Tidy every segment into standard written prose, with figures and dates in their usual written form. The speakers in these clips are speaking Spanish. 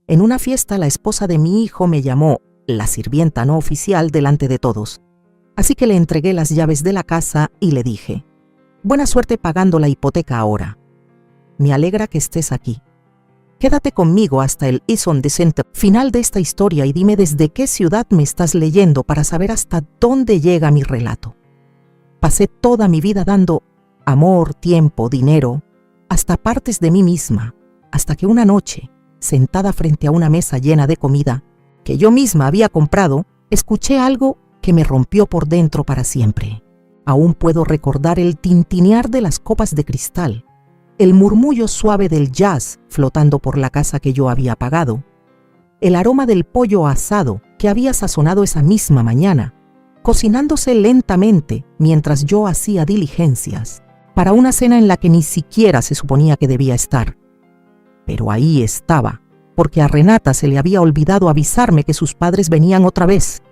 En una fiesta, la esposa de mi hijo me llamó la sirvienta no oficial delante de todos. Así que le entregué las llaves de la casa y le dije: buena suerte pagando la hipoteca ahora. Me alegra que estés aquí. Quédate conmigo hasta el Ison Descent final de esta historia y dime desde qué ciudad me estás leyendo para saber hasta dónde llega mi relato. Pasé toda mi vida dando amor, tiempo, dinero, hasta partes de mí misma, hasta que una noche, sentada frente a una mesa llena de comida que yo misma había comprado, escuché algo que me rompió por dentro para siempre. Aún puedo recordar el tintinear de las copas de cristal, el murmullo suave del jazz flotando por la casa que yo había pagado, el aroma del pollo asado que había sazonado esa misma mañana, cocinándose lentamente mientras yo hacía diligencias para una cena en la que ni siquiera se suponía que debía estar. Pero ahí estaba, porque a Renata se le había olvidado avisarme que sus padres venían otra vez,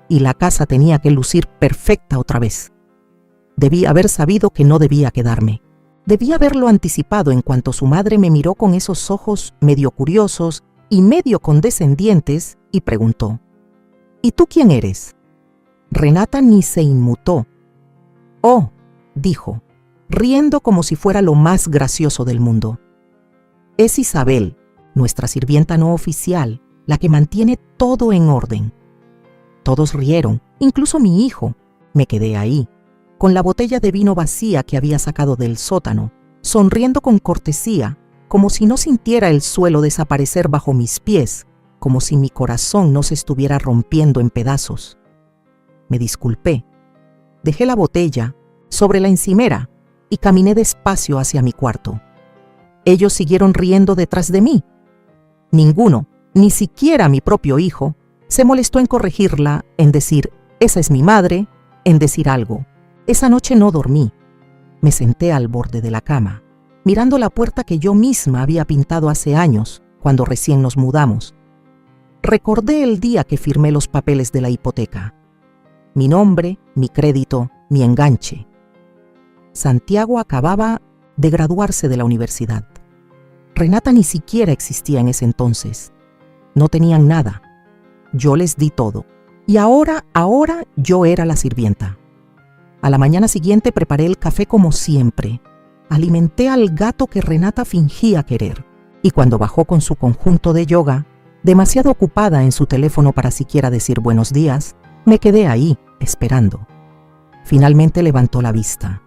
y la casa tenía que lucir perfecta otra vez. Debía haber sabido que no debía quedarme. Debía haberlo anticipado en cuanto su madre me miró con esos ojos medio curiosos y medio condescendientes y preguntó: ¿y tú quién eres? Renata ni se inmutó. Oh, dijo, riendo como si fuera lo más gracioso del mundo. Es Isabel, nuestra sirvienta no oficial, la que mantiene todo en orden. Todos rieron, incluso mi hijo. Me quedé ahí, con la botella de vino vacía que había sacado del sótano, sonriendo con cortesía, como si no sintiera el suelo desaparecer bajo mis pies, como si mi corazón no se estuviera rompiendo en pedazos. Me disculpé. Dejé la botella sobre la encimera y caminé despacio hacia mi cuarto. Ellos siguieron riendo detrás de mí. Ninguno, ni siquiera mi propio hijo, se molestó en corregirla, en decir: esa es mi madre, en decir algo. Esa noche no dormí. Me senté al borde de la cama, mirando la puerta que yo misma había pintado hace años, cuando recién nos mudamos. Recordé el día que firmé los papeles de la hipoteca. Mi nombre, mi crédito, mi enganche. Santiago acababa de graduarse de la universidad. Renata ni siquiera existía en ese entonces. No tenían nada. Yo les di todo. Y ahora yo era la sirvienta. A la mañana siguiente preparé el café como siempre. Alimenté al gato que Renata fingía querer. Y cuando bajó con su conjunto de yoga, demasiado ocupada en su teléfono para siquiera decir buenos días, me quedé ahí, esperando. Finalmente levantó la vista.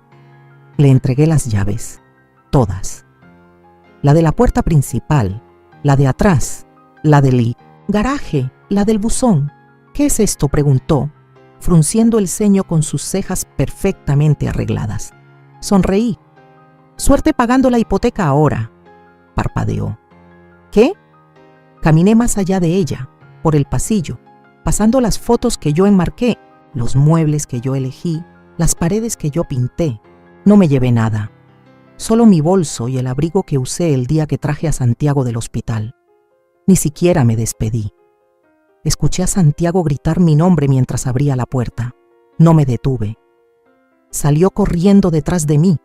Le entregué las llaves, todas. La de la puerta principal, la de atrás, la del garaje, la del buzón. ¿Qué es esto?, preguntó, frunciendo el ceño con sus cejas perfectamente arregladas. Sonreí. Suerte pagando la hipoteca ahora, parpadeó. ¿Qué? Caminé más allá de ella, por el pasillo, pasando las fotos que yo enmarqué, los muebles que yo elegí, las paredes que yo pinté. No me llevé nada, solo mi bolso y el abrigo que usé el día que traje a Santiago del hospital. Ni siquiera me despedí. Escuché a Santiago gritar mi nombre mientras abría la puerta. No me detuve. Salió corriendo detrás de mí,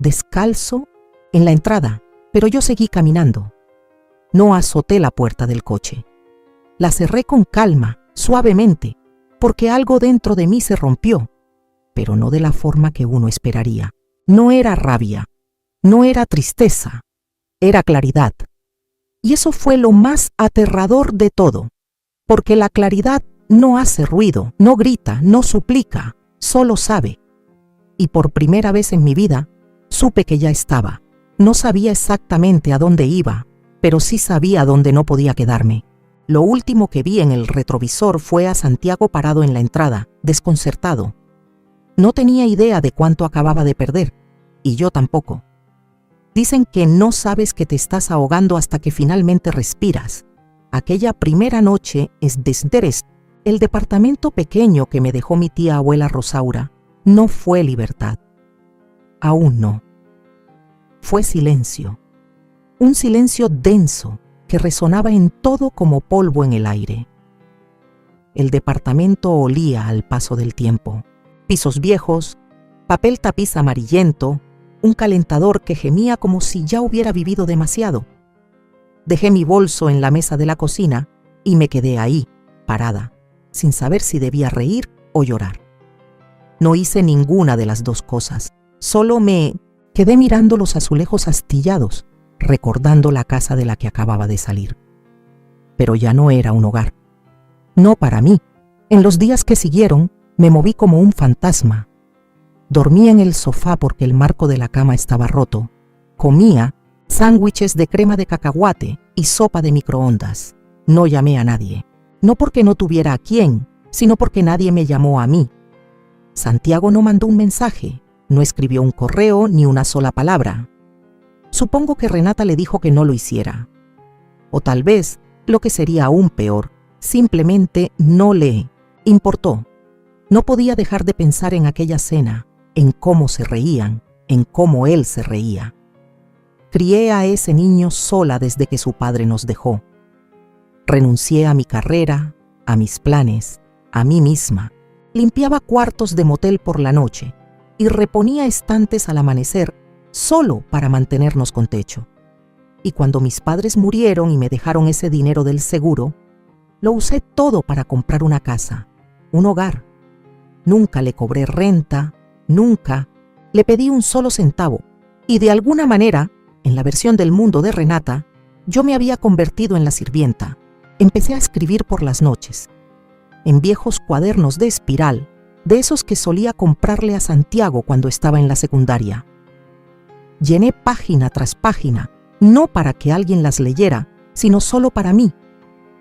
descalzo, en la entrada, pero yo seguí caminando. No azoté la puerta del coche. La cerré con calma, suavemente, porque algo dentro de mí se rompió, pero no de la forma que uno esperaría. No era rabia, no era tristeza, era claridad. Y eso fue lo más aterrador de todo, porque la claridad no hace ruido, no grita, no suplica, solo sabe. Y por primera vez en mi vida, supe que ya estaba. No sabía exactamente a dónde iba, pero sí sabía dónde no podía quedarme. Lo último que vi en el retrovisor fue a Santiago parado en la entrada, desconcertado. No tenía idea de cuánto acababa de perder, y yo tampoco. Dicen que no sabes que te estás ahogando hasta que finalmente respiras. Aquella primera noche es Desderes, el departamento pequeño que me dejó mi tía abuela Rosaura, no fue libertad. Aún no. Fue silencio. Un silencio denso que resonaba en todo como polvo en el aire. El departamento olía al paso del tiempo. Pisos viejos, papel tapiz amarillento, un calentador que gemía como si ya hubiera vivido demasiado. Dejé mi bolso en la mesa de la cocina y me quedé ahí, parada, sin saber si debía reír o llorar. No hice ninguna de las dos cosas, solo me quedé mirando los azulejos astillados, recordando la casa de la que acababa de salir. Pero ya no era un hogar. No para mí. En los días que siguieron, me moví como un fantasma. Dormía en el sofá porque el marco de la cama estaba roto. Comía sándwiches de crema de cacahuate y sopa de microondas. No llamé a nadie. No porque no tuviera a quién, sino porque nadie me llamó a mí. Santiago no mandó un mensaje, no escribió un correo ni una sola palabra. Supongo que Renata le dijo que no lo hiciera. O tal vez, lo que sería aún peor, simplemente no le importó. No podía dejar de pensar en aquella cena, en cómo se reían, en cómo él se reía. Crié a ese niño sola desde que su padre nos dejó. Renuncié a mi carrera, a mis planes, a mí misma. Limpiaba cuartos de motel por la noche y reponía estantes al amanecer solo para mantenernos con techo. Y cuando mis padres murieron y me dejaron ese dinero del seguro, lo usé todo para comprar una casa, un hogar. Nunca le cobré renta, nunca le pedí un solo centavo. Y de alguna manera, en la versión del mundo de Renata, yo me había convertido en la sirvienta. Empecé a escribir por las noches, en viejos cuadernos de espiral, de esos que solía comprarle a Santiago cuando estaba en la secundaria. Llené página tras página, no para que alguien las leyera, sino solo para mí.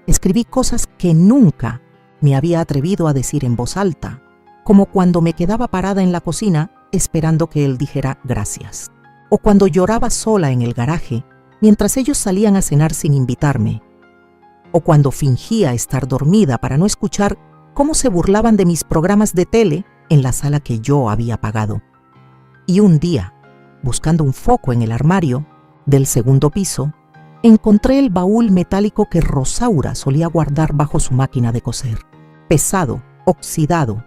Escribí cosas que nunca me había atrevido a decir en voz alta, como cuando me quedaba parada en la cocina esperando que él dijera gracias, o cuando lloraba sola en el garaje mientras ellos salían a cenar sin invitarme, o cuando fingía estar dormida para no escuchar cómo se burlaban de mis programas de tele en la sala que yo había pagado. Y un día, buscando un foco en el armario del segundo piso, encontré el baúl metálico que Rosaura solía guardar bajo su máquina de coser. Pesado, oxidado.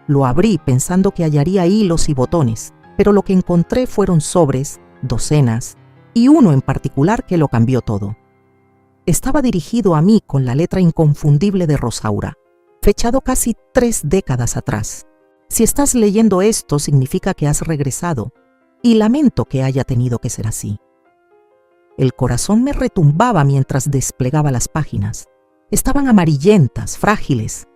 Lo abrí pensando que hallaría hilos y botones, pero lo que encontré fueron sobres, docenas, y uno en particular que lo cambió todo. Estaba dirigido a mí con la letra inconfundible de Rosaura, fechado casi 3 décadas atrás. Si estás leyendo esto, significa que has regresado, y lamento que haya tenido que ser así. El corazón me retumbaba mientras desplegaba las páginas. Estaban amarillentas, frágiles.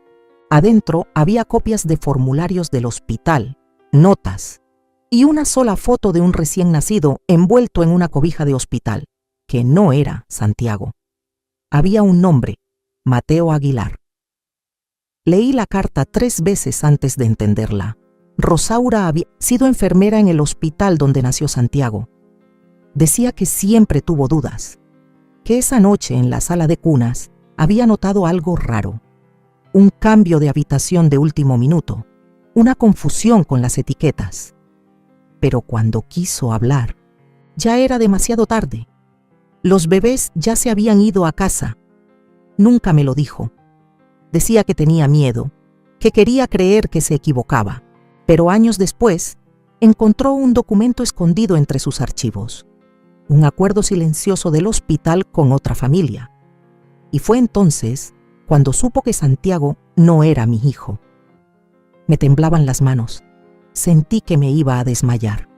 Adentro había copias de formularios del hospital, notas, y una sola foto de un recién nacido envuelto en una cobija de hospital, que no era Santiago. Había un nombre, Mateo Aguilar. Leí la carta 3 veces antes de entenderla. Rosaura había sido enfermera en el hospital donde nació Santiago. Decía que siempre tuvo dudas, que esa noche en la sala de cunas había notado algo raro, un cambio de habitación de último minuto, una confusión con las etiquetas. Pero cuando quiso hablar, ya era demasiado tarde. Los bebés ya se habían ido a casa. Nunca me lo dijo. Decía que tenía miedo, que quería creer que se equivocaba, pero años después encontró un documento escondido entre sus archivos, un acuerdo silencioso del hospital con otra familia. Y fue entonces cuando supo que Santiago no era mi hijo. Me temblaban las manos. Sentí que me iba a desmayar.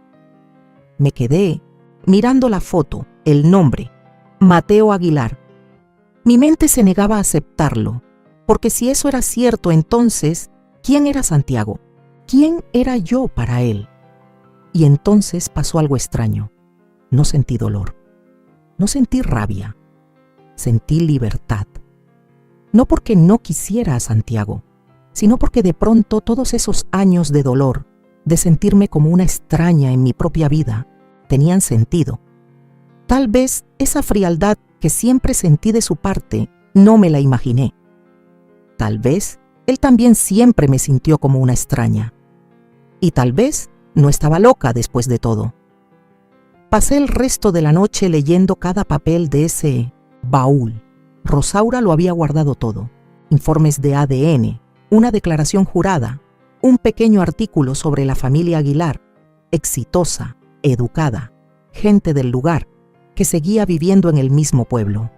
Me quedé mirando la foto, el nombre, Mateo Aguilar. Mi mente se negaba a aceptarlo, porque si eso era cierto, entonces, ¿quién era Santiago? ¿Quién era yo para él? Y entonces pasó algo extraño. No sentí dolor, no sentí rabia, sentí libertad. No porque no quisiera a Santiago, sino porque de pronto todos esos años de dolor, de sentirme como una extraña en mi propia vida, tenían sentido. Tal vez esa frialdad que siempre sentí de su parte no me la imaginé. Tal vez él también siempre me sintió como una extraña. Y tal vez no estaba loca después de todo. Pasé el resto de la noche leyendo cada papel de ese baúl. Rosaura lo había guardado todo. Informes de ADN, una declaración jurada, un pequeño artículo sobre la familia Aguilar, exitosa, educada, gente del lugar, que seguía viviendo en el mismo pueblo.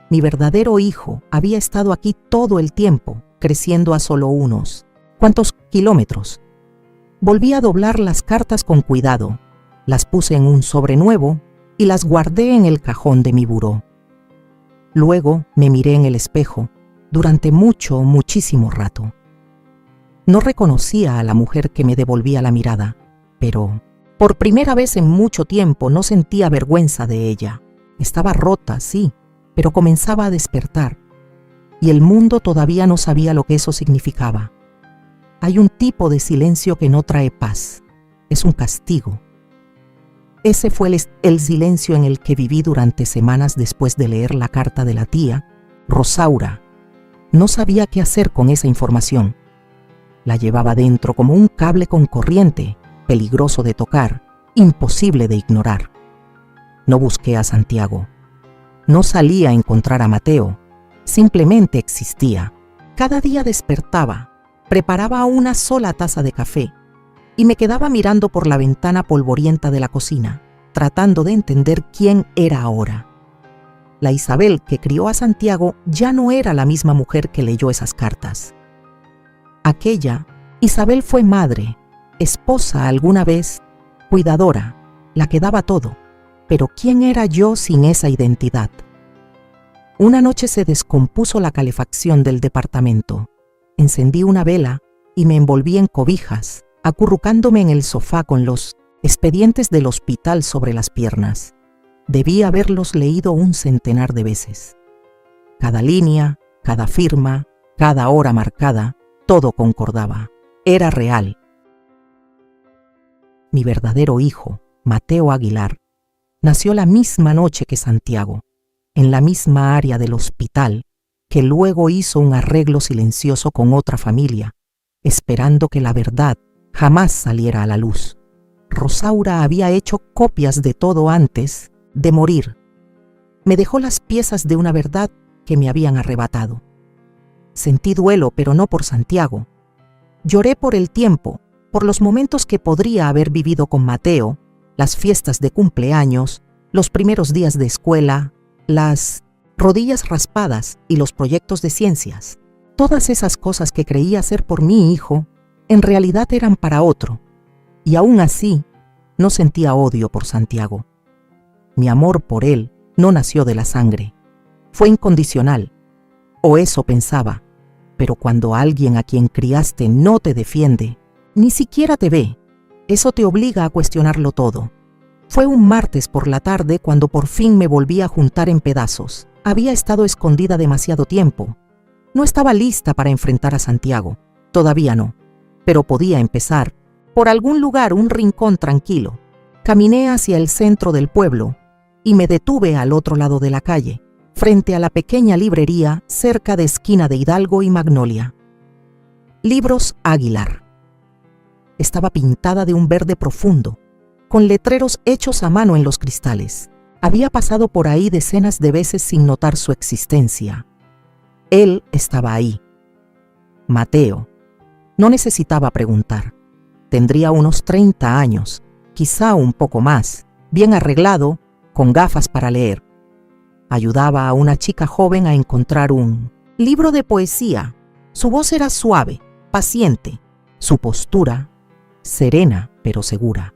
Mi verdadero hijo había estado aquí todo el tiempo, creciendo a solo unos ¿cuántos kilómetros? Volví a doblar las cartas con cuidado, las puse en un sobre nuevo y las guardé en el cajón de mi buró. Luego me miré en el espejo durante muchísimo rato. No reconocía a la mujer que me devolvía la mirada, pero por primera vez en mucho tiempo no sentía vergüenza de ella. Estaba rota, sí, pero comenzaba a despertar, y el mundo todavía no sabía lo que eso significaba. Hay un tipo de silencio que no trae paz, es un castigo. Ese fue el silencio en el que viví durante semanas después de leer la carta de la tía, Rosaura. No sabía qué hacer con esa información. La llevaba dentro como un cable con corriente, peligroso de tocar, imposible de ignorar. No busqué a Santiago. No salí a encontrar a Mateo. Simplemente existía. Cada día despertaba, preparaba una sola taza de café y me quedaba mirando por la ventana polvorienta de la cocina, tratando de entender quién era ahora. La Isabel que crió a Santiago ya no era la misma mujer que leyó esas cartas. Aquella Isabel fue madre, esposa alguna vez, cuidadora, la que daba todo. Pero ¿quién era yo sin esa identidad? Una noche se descompuso la calefacción del departamento. Encendí una vela y me envolví en cobijas, acurrucándome en el sofá con los expedientes del hospital sobre las piernas. Debí haberlos leído 100 de veces. Cada línea, cada firma, cada hora marcada, todo concordaba. Era real. Mi verdadero hijo, Mateo Aguilar, nació la misma noche que Santiago, en la misma área del hospital, que luego hizo un arreglo silencioso con otra familia, esperando que la verdad jamás saliera a la luz. Rosaura había hecho copias de todo antes de morir. Me dejó las piezas de una verdad que me habían arrebatado. Sentí duelo, pero no por Santiago. Lloré por el tiempo, por los momentos que podría haber vivido con Mateo, las fiestas de cumpleaños, los primeros días de escuela, las rodillas raspadas y los proyectos de ciencias. Todas esas cosas que creía hacer por mi hijo, en realidad eran para otro. Y aún así, no sentía odio por Santiago. Mi amor por él no nació de la sangre. Fue incondicional. O eso pensaba. Pero cuando alguien a quien criaste no te defiende, ni siquiera te ve, eso te obliga a cuestionarlo todo. Fue un martes por la tarde cuando por fin me volví a juntar en pedazos. Había estado escondida demasiado tiempo. No estaba lista para enfrentar a Santiago. Todavía no. Pero podía empezar por algún lugar, un rincón tranquilo. Caminé hacia el centro del pueblo y me detuve al otro lado de la calle, frente a la pequeña librería cerca de esquina de Hidalgo y Magnolia. Libros Aguilar. Estaba pintada de un verde profundo, con letreros hechos a mano en los cristales. Había pasado por ahí decenas de veces sin notar su existencia. Él estaba ahí. Mateo. No necesitaba preguntar. Tendría unos 30 años, quizá un poco más, bien arreglado, con gafas para leer. Ayudaba a una chica joven a encontrar un libro de poesía. Su voz era suave, paciente, su postura serena pero segura.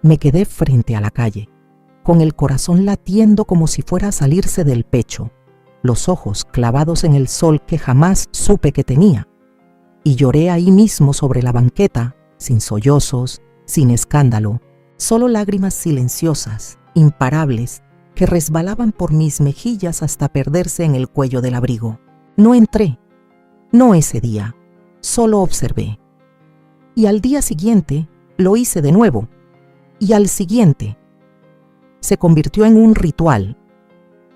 Me quedé frente a la calle, con el corazón latiendo como si fuera a salirse del pecho, los ojos clavados en el sol que jamás supe que tenía, y lloré ahí mismo sobre la banqueta, sin sollozos, sin escándalo, solo lágrimas silenciosas, imparables, que resbalaban por mis mejillas hasta perderse en el cuello del abrigo. No entré, no ese día, solo observé. Y al día siguiente lo hice de nuevo, y al siguiente. Se convirtió en un ritual.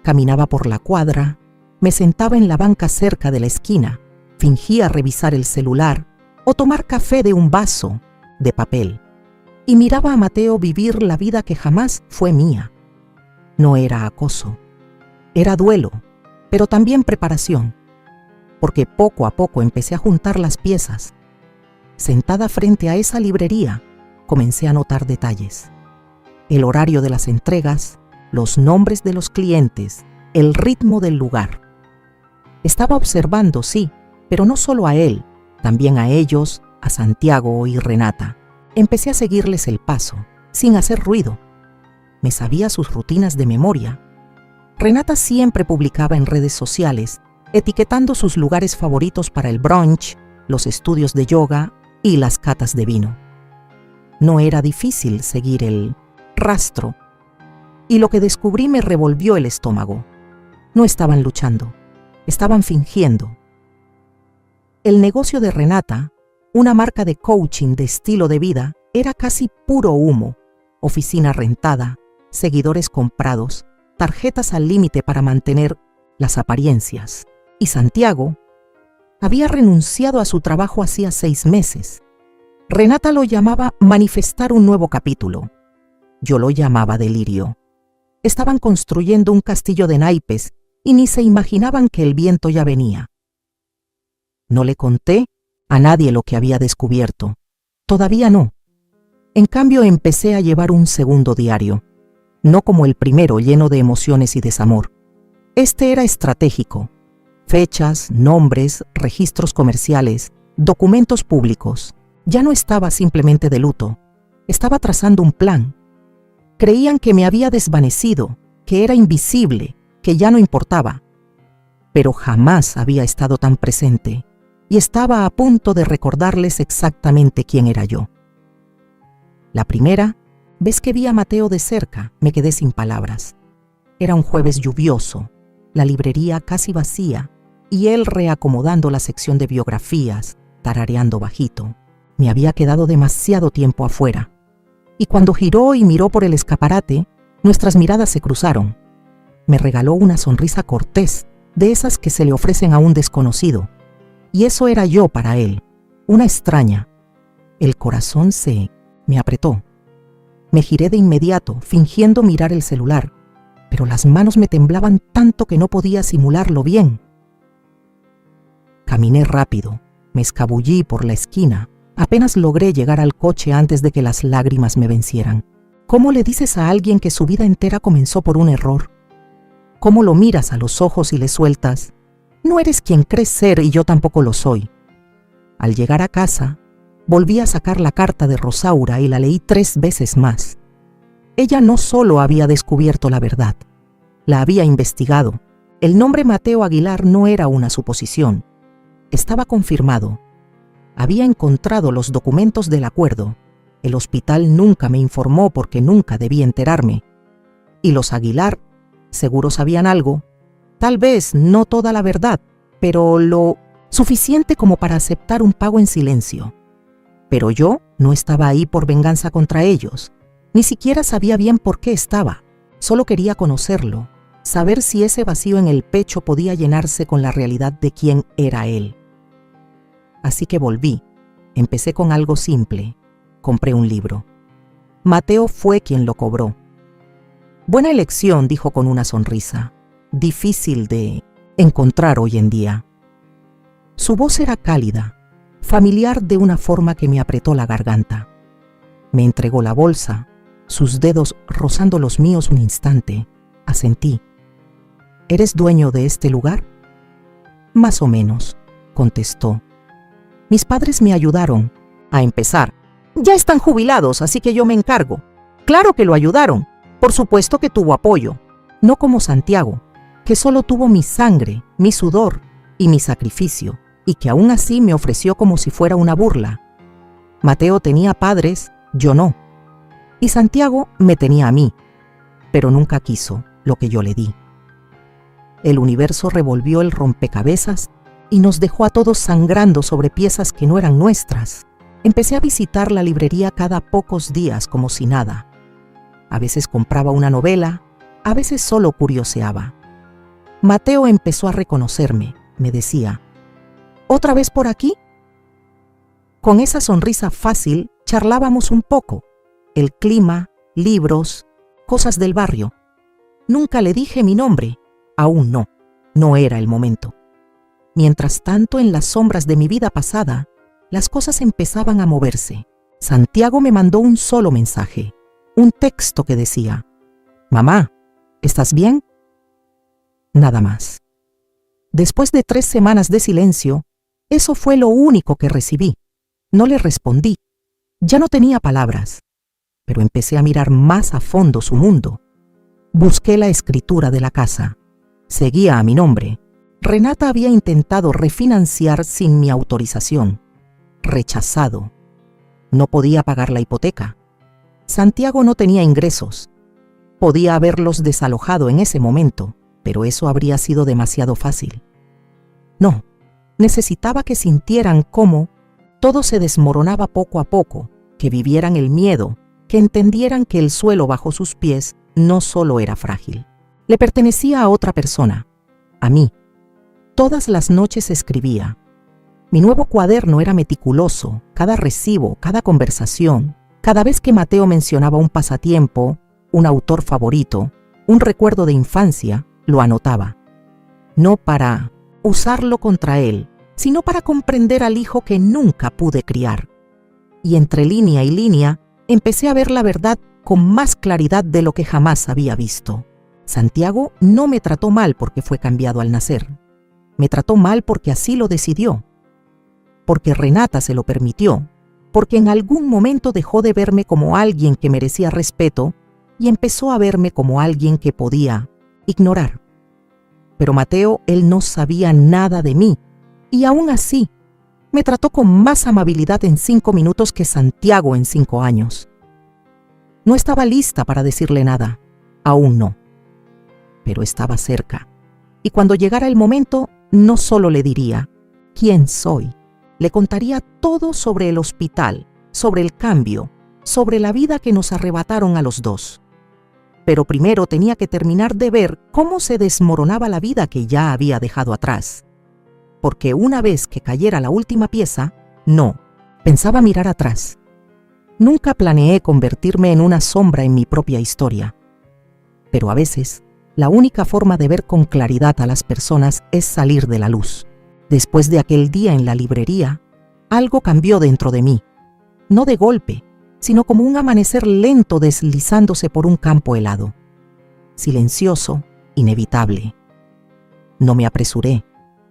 Caminaba por la cuadra, me sentaba en la banca cerca de la esquina, fingía revisar el celular o tomar café de un vaso de papel, y miraba a Mateo vivir la vida que jamás fue mía. No era acoso, era duelo, pero también preparación, porque poco a poco empecé a juntar las piezas. Sentada frente a esa librería, comencé a notar detalles. el horario de las entregas, los nombres de los clientes, el ritmo del lugar. Estaba observando, sí, pero no solo a él, también a ellos, a Santiago y Renata. Empecé a seguirles el paso, sin hacer ruido. Me sabía sus rutinas de memoria. Renata siempre publicaba en redes sociales, etiquetando sus lugares favoritos para el brunch, los estudios de yoga y las catas de vino. No era difícil seguir el rastro, y lo que descubrí me revolvió el estómago. No estaban luchando, estaban fingiendo. El negocio de Renata, una marca de coaching de estilo de vida, era casi puro humo. Oficina rentada, seguidores comprados, tarjetas al límite para mantener las apariencias. Y Santiago había renunciado a su trabajo hacía 6 meses. Renata lo llamaba manifestar un nuevo capítulo. Yo lo llamaba delirio. Estaban construyendo un castillo de naipes y ni se imaginaban que el viento ya venía. No le conté a nadie lo que había descubierto. Todavía no. En cambio, empecé a llevar un segundo diario. No como el primero, lleno de emociones y desamor. Este era estratégico. Fechas, nombres, registros comerciales, documentos públicos. Ya no estaba simplemente de luto. Estaba trazando un plan. Creían que me había desvanecido, que era invisible, que ya no importaba. Pero jamás había estado tan presente y estaba a punto de recordarles exactamente quién era yo. La primera vez que vi a Mateo de cerca, me quedé sin palabras. Era un jueves lluvioso, la librería casi vacía y él reacomodando la sección de biografías, tarareando bajito. Me había quedado demasiado tiempo afuera. Y cuando giró y miró por el escaparate, nuestras miradas se cruzaron. Me regaló una sonrisa cortés, de esas que se le ofrecen a un desconocido. Y eso era yo para él, una extraña. El corazón me apretó. Me giré de inmediato, fingiendo mirar el celular, pero las manos me temblaban tanto que no podía simularlo bien. Caminé rápido, me escabullí por la esquina. Apenas logré llegar al coche antes de que las lágrimas me vencieran. ¿Cómo le dices a alguien que su vida entera comenzó por un error? ¿Cómo lo miras a los ojos y le sueltas? No eres quien crees ser y yo tampoco lo soy. Al llegar a casa, volví a sacar la carta de Rosaura y la leí 3 veces más. Ella no solo había descubierto la verdad, la había investigado. El nombre Mateo Aguilar no era una suposición. Estaba confirmado. Había encontrado los documentos del acuerdo. El hospital nunca me informó porque nunca debí enterarme. Y los Aguilar seguro sabían algo. Tal vez no toda la verdad, pero lo suficiente como para aceptar un pago en silencio. Pero yo no estaba ahí por venganza contra ellos. Ni siquiera sabía bien por qué estaba. Solo quería conocerlo, saber si ese vacío en el pecho podía llenarse con la realidad de quién era él. Así que volví. Empecé con algo simple. Compré un libro. Mateo fue quien lo cobró. Buena elección, dijo con una sonrisa. Difícil de encontrar hoy en día. Su voz era cálida, familiar de una forma que me apretó la garganta. Me entregó la bolsa, sus dedos rozando los míos un instante. Asentí. ¿Eres dueño de este lugar? Más o menos, contestó. Mis padres me ayudaron. A empezar, ya están jubilados, así que yo me encargo. Claro que lo ayudaron. Por supuesto que tuvo apoyo. No como Santiago, que solo tuvo mi sangre, mi sudor y mi sacrificio, y que aún así me ofreció como si fuera una burla. Mateo tenía padres, yo no. Y Santiago me tenía a mí, pero nunca quiso lo que yo le di. El universo revolvió el rompecabezas y nos dejó a todos sangrando sobre piezas que no eran nuestras. Empecé a visitar la librería cada pocos días como si nada. A veces compraba una novela, a veces solo curioseaba. Mateo empezó a reconocerme, me decía, ¿otra vez por aquí? Con esa sonrisa fácil charlábamos un poco, el clima, libros, cosas del barrio. Nunca le dije mi nombre, aún no era el momento. Mientras tanto, en las sombras de mi vida pasada, las cosas empezaban a moverse. Santiago me mandó un solo mensaje. un texto que decía: «Mamá, ¿estás bien?». Nada más. Después de 3 semanas de silencio, eso fue lo único que recibí. No le respondí. Ya no tenía palabras, pero empecé a mirar más a fondo su mundo. Busqué la escritura de la casa. Seguía a mi nombre. Renata había intentado refinanciar sin mi autorización. Rechazado. No podía pagar la hipoteca. Santiago no tenía ingresos. Podía haberlos desalojado en ese momento, pero eso habría sido demasiado fácil. No, necesitaba que sintieran cómo todo se desmoronaba poco a poco, que vivieran el miedo, que entendieran que el suelo bajo sus pies no solo era frágil. Le pertenecía a otra persona, a mí. Todas las noches escribía. Mi nuevo cuaderno era meticuloso, cada recibo, cada conversación, cada vez que Mateo mencionaba un pasatiempo, un autor favorito, un recuerdo de infancia, lo anotaba. No para usarlo contra él, sino para comprender al hijo que nunca pude criar. Y entre línea y línea, empecé a ver la verdad con más claridad de lo que jamás había visto. Santiago no me trató mal porque fue cambiado al nacer. Me trató mal porque así lo decidió. Porque Renata se lo permitió. Porque en algún momento dejó de verme como alguien que merecía respeto y empezó a verme como alguien que podía ignorar. Pero Mateo, él no sabía nada de mí, y aún así, me trató con más amabilidad en 5 minutos que Santiago en 5 años. No estaba lista para decirle nada, aún no. Pero estaba cerca, y cuando llegara el momento, no solo le diría quién soy, le contaría todo sobre el hospital, sobre el cambio, sobre la vida que nos arrebataron a los dos. Pero primero tenía que terminar de ver cómo se desmoronaba la vida que ya había dejado atrás. Porque una vez que cayera la última pieza, no, pensaba mirar atrás. Nunca planeé convertirme en una sombra en mi propia historia. Pero a veces, la única forma de ver con claridad a las personas es salir de la luz. Después de aquel día en la librería, algo cambió dentro de mí. No de golpe, sino como un amanecer lento deslizándose por un campo helado. Silencioso, inevitable. No me apresuré.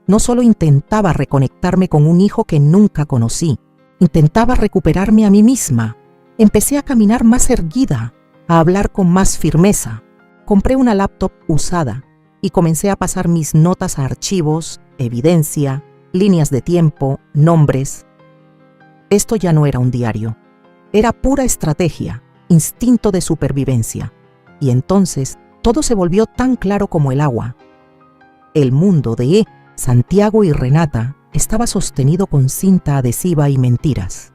No solo intentaba reconectarme con un hijo que nunca conocí, intentaba recuperarme a mí misma. Empecé a caminar más erguida, a hablar con más firmeza. Compré una laptop usada y comencé a pasar mis notas a archivos, evidencia, líneas de tiempo, nombres. Esto ya no era un diario. Era pura estrategia, instinto de supervivencia. Y entonces todo se volvió tan claro como el agua. El mundo de Santiago y Renata estaba sostenido con cinta adhesiva y mentiras.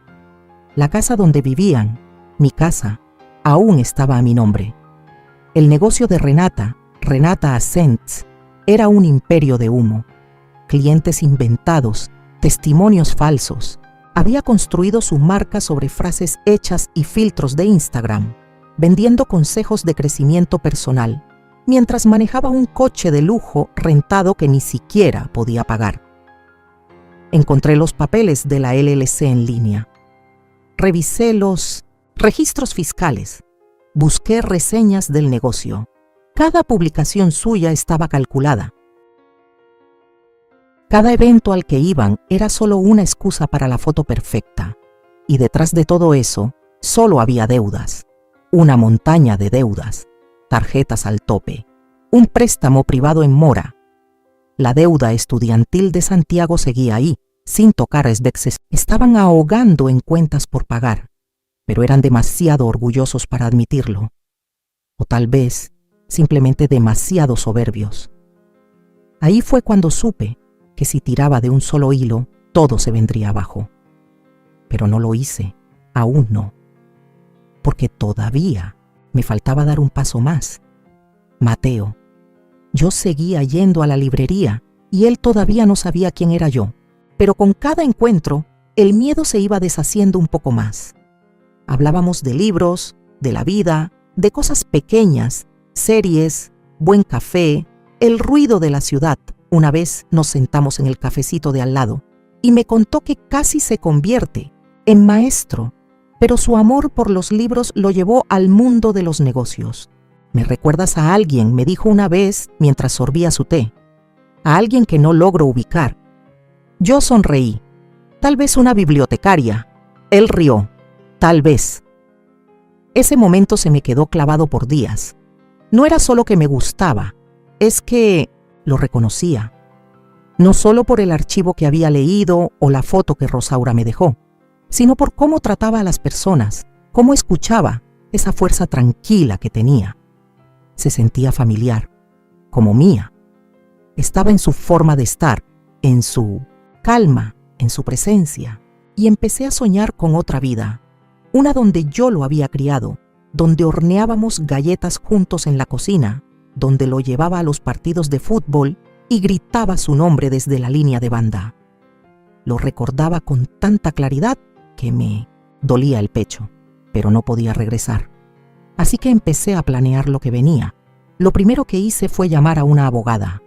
La casa donde vivían, mi casa, aún estaba a mi nombre. El negocio de Renata, Renata Ascents, era un imperio de humo. Clientes inventados, testimonios falsos. Había construido su marca sobre frases hechas y filtros de Instagram, vendiendo consejos de crecimiento personal, mientras manejaba un coche de lujo rentado que ni siquiera podía pagar. Encontré los papeles de la LLC en línea. Revisé los registros fiscales. Busqué reseñas del negocio. Cada publicación suya estaba calculada. Cada evento al que iban era solo una excusa para la foto perfecta. Y detrás de todo eso, solo había deudas. Una montaña de deudas. Tarjetas al tope. Un préstamo privado en mora. La deuda estudiantil de Santiago seguía ahí, sin tocar esvexes. Estaban ahogando en cuentas por pagar, pero eran demasiado orgullosos para admitirlo. O tal vez, simplemente demasiado soberbios. Ahí fue cuando supe que si tiraba de un solo hilo, todo se vendría abajo. Pero no lo hice, aún no. Porque todavía me faltaba dar un paso más. Mateo. Yo seguía yendo a la librería y él todavía no sabía quién era yo. Pero con cada encuentro, el miedo se iba deshaciendo un poco más. Hablábamos de libros, de la vida, de cosas pequeñas, series, buen café, el ruido de la ciudad. Una vez nos sentamos en el cafecito de al lado y me contó que casi se convierte en maestro, pero su amor por los libros lo llevó al mundo de los negocios. «¿Me recuerdas a alguien?», me dijo una vez mientras sorbía su té. «A alguien que no logro ubicar». Yo sonreí. «Tal vez una bibliotecaria». Él rió. «Tal vez». Ese momento se me quedó clavado por días. No era solo que me gustaba, es que lo reconocía. No solo por el archivo que había leído o la foto que Rosaura me dejó, sino por cómo trataba a las personas, cómo escuchaba, esa fuerza tranquila que tenía. Se sentía familiar, como mía. Estaba en su forma de estar, en su calma, en su presencia, y empecé a soñar con otra vida, una donde yo lo había criado, donde horneábamos galletas juntos en la cocina, donde lo llevaba a los partidos de fútbol y gritaba su nombre desde la línea de banda. Lo recordaba con tanta claridad que me dolía el pecho, pero no podía regresar. Así que empecé a planear lo que venía. Lo primero que hice fue llamar a una abogada,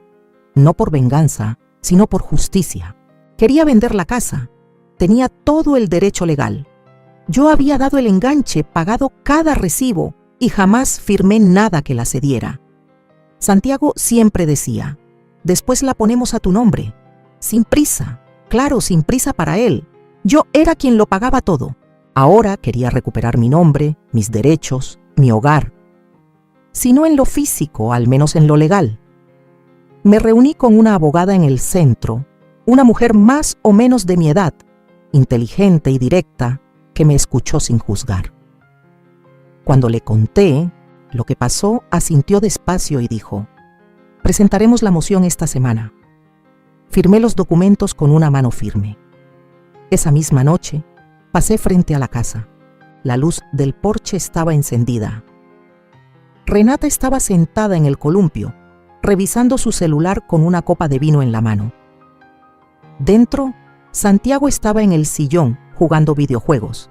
no por venganza, sino por justicia. Quería vender la casa. Tenía todo el derecho legal. Yo había dado el enganche, pagado cada recibo y jamás firmé nada que la cediera. Santiago siempre decía, «Después la ponemos a tu nombre». Sin prisa, claro, sin prisa para él. Yo era quien lo pagaba todo. Ahora quería recuperar mi nombre, mis derechos, mi hogar. Si no en lo físico, al menos en lo legal. Me reuní con una abogada en el centro, una mujer más o menos de mi edad, inteligente y directa, que me escuchó sin juzgar. Cuando le conté lo que pasó, asintió despacio y dijo, «Presentaremos la moción esta semana». Firmé los documentos con una mano firme. Esa misma noche, pasé frente a la casa. La luz del porche estaba encendida. Renata estaba sentada en el columpio, revisando su celular con una copa de vino en la mano. Dentro, Santiago estaba en el sillón jugando videojuegos.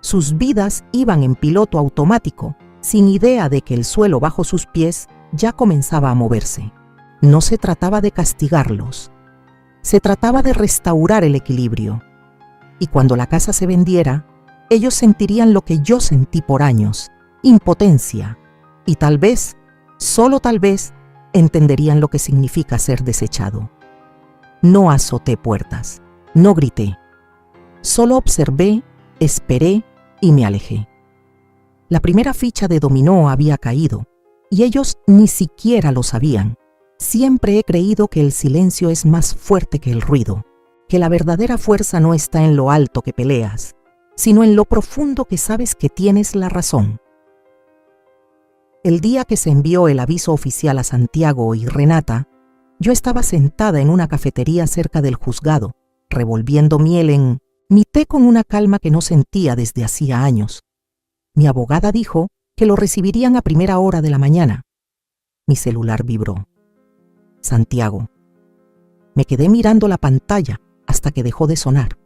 Sus vidas iban en piloto automático, sin idea de que el suelo bajo sus pies ya comenzaba a moverse. No se trataba de castigarlos, se trataba de restaurar el equilibrio. Y cuando la casa se vendiera, ellos sentirían lo que yo sentí por años, impotencia, y tal vez, solo tal vez, entenderían lo que significa ser desechado. No azoté puertas, no grité. Solo observé, esperé y me alejé. La primera ficha de dominó había caído, y ellos ni siquiera lo sabían. Siempre he creído que el silencio es más fuerte que el ruido, que la verdadera fuerza no está en lo alto que peleas, sino en lo profundo que sabes que tienes la razón. El día que se envió el aviso oficial a Santiago y Renata, yo estaba sentada en una cafetería cerca del juzgado, revolviendo miel en mi té con una calma que no sentía desde hacía años. Mi abogada dijo que lo recibirían a primera hora de la mañana. Mi celular vibró. Santiago. Me quedé mirando la pantalla hasta que dejó de sonar.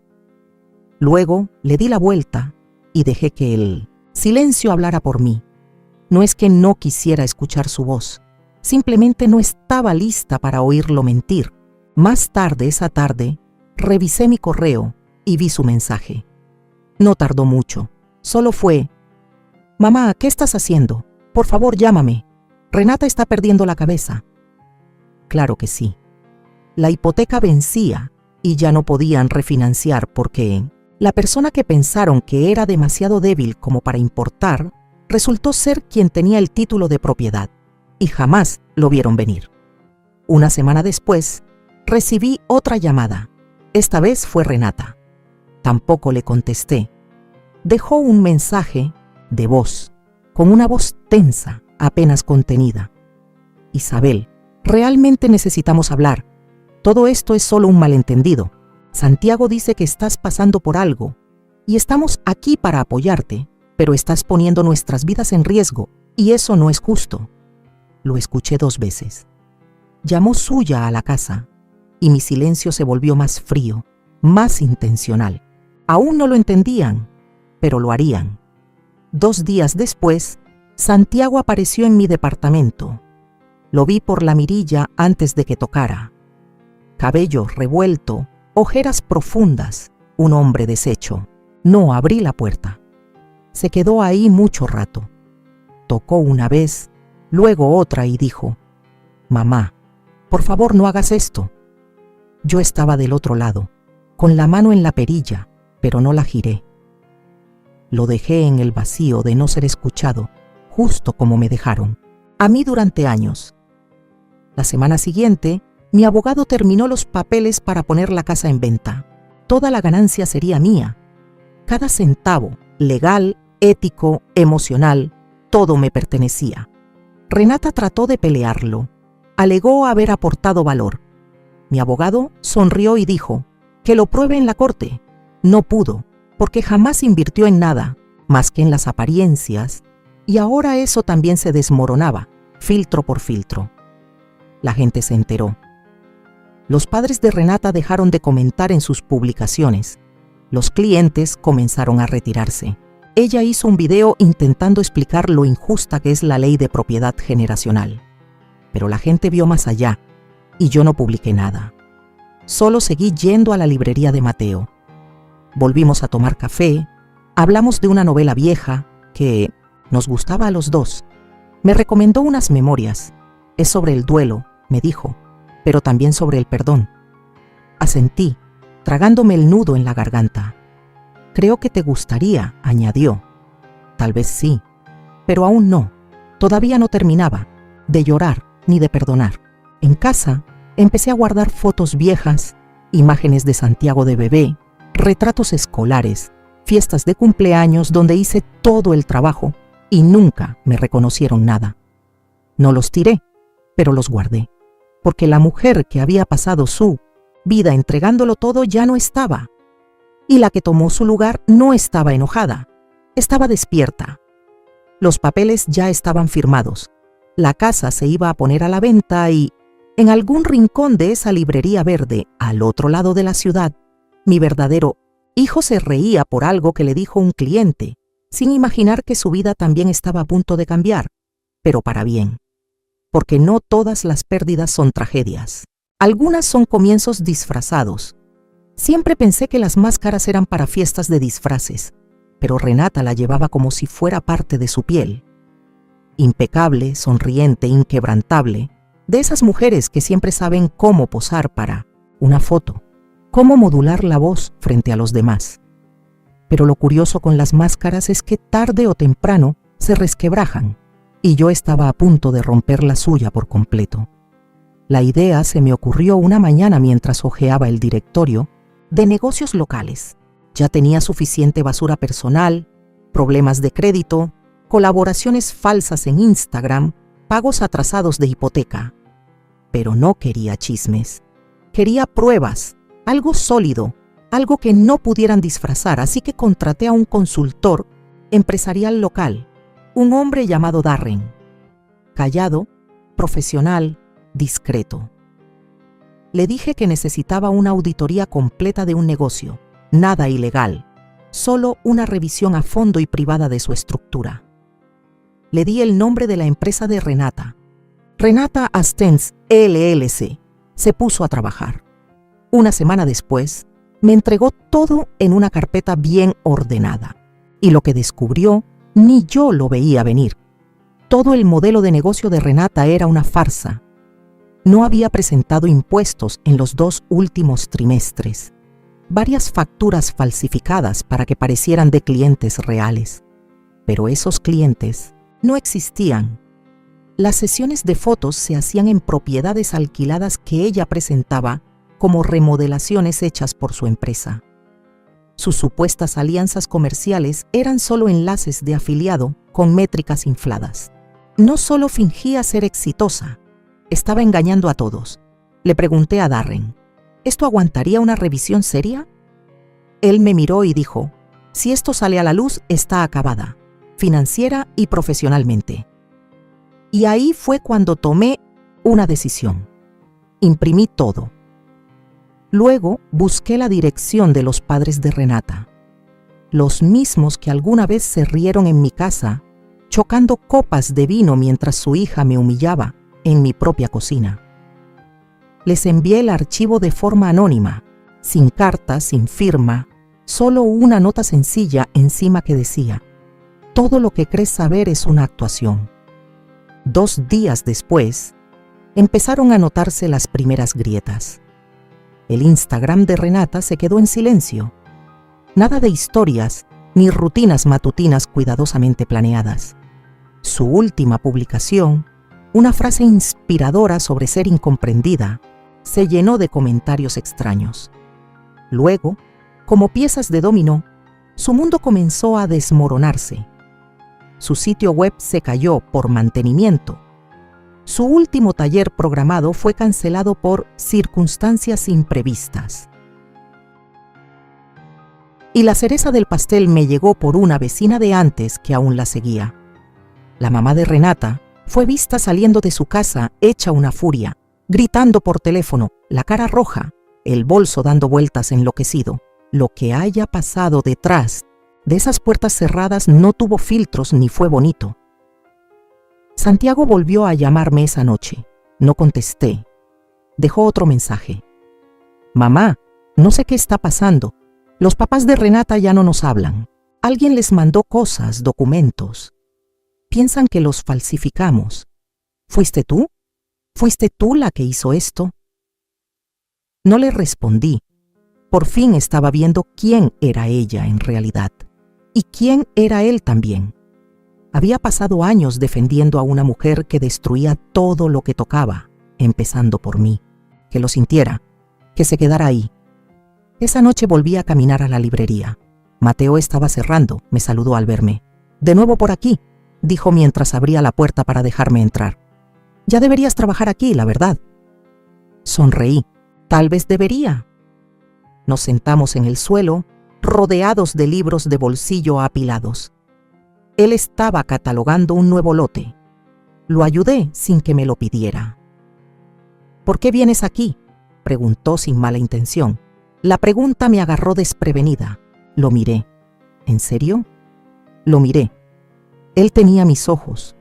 Luego le di la vuelta y dejé que el silencio hablara por mí. No es que no quisiera escuchar su voz, simplemente no estaba lista para oírlo mentir. Más tarde esa tarde, revisé mi correo y vi su mensaje. No tardó mucho, solo fue: «Mamá, ¿qué estás haciendo? Por favor, llámame. Renata está perdiendo la cabeza». Claro que sí. La hipoteca vencía y ya no podían refinanciar porque la persona que pensaron que era demasiado débil como para importar resultó ser quien tenía el título de propiedad y jamás lo vieron venir. Una semana después, recibí otra llamada. Esta vez fue Renata. Tampoco le contesté. Dejó un mensaje de voz, con una voz tensa, apenas contenida. «Isabel, realmente necesitamos hablar. Todo esto es solo un malentendido. Santiago dice que estás pasando por algo y estamos aquí para apoyarte, pero estás poniendo nuestras vidas en riesgo y eso no es justo». Lo escuché 2 veces. Llamó Suya a la casa y mi silencio se volvió más frío, más intencional. Aún no lo entendían, pero lo harían. 2 días después, Santiago apareció en mi departamento. Lo vi por la mirilla antes de que tocara. Cabello revuelto, ojeras profundas, un hombre deshecho. No abrí la puerta. Se quedó ahí mucho rato. Tocó una vez, luego otra y dijo: «Mamá, por favor no hagas esto». Yo estaba del otro lado, con la mano en la perilla, pero no la giré. Lo dejé en el vacío de no ser escuchado, justo como me dejaron, a mí durante años. La semana siguiente, mi abogado terminó los papeles para poner la casa en venta. Toda la ganancia sería mía. Cada centavo, legal, ético, emocional, todo me pertenecía. Renata trató de pelearlo. Alegó haber aportado valor. Mi abogado sonrió y dijo que lo pruebe en la corte. No pudo, porque jamás invirtió en nada, más que en las apariencias, y ahora eso también se desmoronaba, filtro por filtro. La gente se enteró. Los padres de Renata dejaron de comentar en sus publicaciones. Los clientes comenzaron a retirarse. Ella hizo un video intentando explicar lo injusta que es la ley de propiedad generacional. Pero la gente vio más allá, y yo no publiqué nada. Solo seguí yendo a la librería de Mateo. Volvimos a tomar café, hablamos de una novela vieja que nos gustaba a los dos. Me recomendó unas memorias. Es sobre el duelo, me dijo, pero también sobre el perdón. Asentí, tragándome el nudo en la garganta. Creo que te gustaría, añadió. Tal vez sí, pero aún no. Todavía no terminaba de llorar ni de perdonar. En casa, empecé a guardar fotos viejas, imágenes de Santiago de bebé, retratos escolares, fiestas de cumpleaños donde hice todo el trabajo y nunca me reconocieron nada. No los tiré, pero los guardé, porque la mujer que había pasado su vida entregándolo todo ya no estaba, y la que tomó su lugar no estaba enojada, estaba despierta. Los papeles ya estaban firmados, la casa se iba a poner a la venta y, en algún rincón de esa librería verde, al otro lado de la ciudad, mi verdadero hijo se reía por algo que le dijo un cliente, sin imaginar que su vida también estaba a punto de cambiar, pero para bien. Porque no todas las pérdidas son tragedias. Algunas son comienzos disfrazados. Siempre pensé que las máscaras eran para fiestas de disfraces, pero Renata la llevaba como si fuera parte de su piel. Impecable, sonriente, inquebrantable, de esas mujeres que siempre saben cómo posar para una foto, cómo modular la voz frente a los demás. Pero lo curioso con las máscaras es que tarde o temprano se resquebrajan, y yo estaba a punto de romper la suya por completo. La idea se me ocurrió una mañana mientras hojeaba el directorio de negocios locales. Ya tenía suficiente basura personal, problemas de crédito, colaboraciones falsas en Instagram, pagos atrasados de hipoteca. Pero no quería chismes. Quería pruebas, algo sólido, algo que no pudieran disfrazar, así que contraté a un consultor empresarial local, un hombre llamado Darren. Callado, profesional, discreto. Le dije que necesitaba una auditoría completa de un negocio, nada ilegal, solo una revisión a fondo y privada de su estructura. Le di el nombre de la empresa de Renata. Renata Astens LLC. Se puso a trabajar. Una semana después, me entregó todo en una carpeta bien ordenada. Y lo que descubrió, ni yo lo veía venir. Todo el modelo de negocio de Renata era una farsa. No había presentado impuestos en los 2 últimos trimestres. Varias facturas falsificadas para que parecieran de clientes reales. Pero esos clientes no existían. Las sesiones de fotos se hacían en propiedades alquiladas que ella presentaba como remodelaciones hechas por su empresa. Sus supuestas alianzas comerciales eran solo enlaces de afiliado con métricas infladas. No solo fingía ser exitosa, estaba engañando a todos. Le pregunté a Darren, ¿esto aguantaría una revisión seria? Él me miró y dijo, si esto sale a la luz, está acabada, financiera y profesionalmente. Y ahí fue cuando tomé una decisión. Imprimí todo. Luego busqué la dirección de los padres de Renata, los mismos que alguna vez se rieron en mi casa, chocando copas de vino mientras su hija me humillaba en mi propia cocina. Les envié el archivo de forma anónima, sin carta, sin firma, solo una nota sencilla encima que decía, todo lo que crees saber es una actuación. 2 días después, empezaron a notarse las primeras grietas. El Instagram de Renata se quedó en silencio. Nada de historias ni rutinas matutinas cuidadosamente planeadas. Su última publicación, una frase inspiradora sobre ser incomprendida, se llenó de comentarios extraños. Luego, como piezas de dominó, su mundo comenzó a desmoronarse. Su sitio web se cayó por mantenimiento. Su último taller programado fue cancelado por circunstancias imprevistas. Y la cereza del pastel me llegó por una vecina de antes que aún la seguía. La mamá de Renata fue vista saliendo de su casa hecha una furia, gritando por teléfono, la cara roja, el bolso dando vueltas enloquecido. Lo que haya pasado detrás de esas puertas cerradas no tuvo filtros ni fue bonito. Santiago volvió a llamarme esa noche. No contesté. Dejó otro mensaje. Mamá, no sé qué está pasando. Los papás de Renata ya no nos hablan. Alguien les mandó cosas, documentos. Piensan que los falsificamos. ¿Fuiste tú? ¿Fuiste tú la que hizo esto? No le respondí. Por fin estaba viendo quién era ella en realidad. Y quién era él también. Había pasado años defendiendo a una mujer que destruía todo lo que tocaba, empezando por mí. Que lo sintiera, que se quedara ahí. Esa noche volví a caminar a la librería. Mateo estaba cerrando, me saludó al verme. «De nuevo por aquí», dijo mientras abría la puerta para dejarme entrar. «Ya deberías trabajar aquí, la verdad». Sonreí. «Tal vez debería». Nos sentamos en el suelo, rodeados de libros de bolsillo apilados. Él estaba catalogando un nuevo lote. Lo ayudé sin que me lo pidiera. «¿Por qué vienes aquí?», preguntó sin mala intención. La pregunta me agarró desprevenida. Lo miré. ¿En serio? Lo miré. Él tenía mis ojos.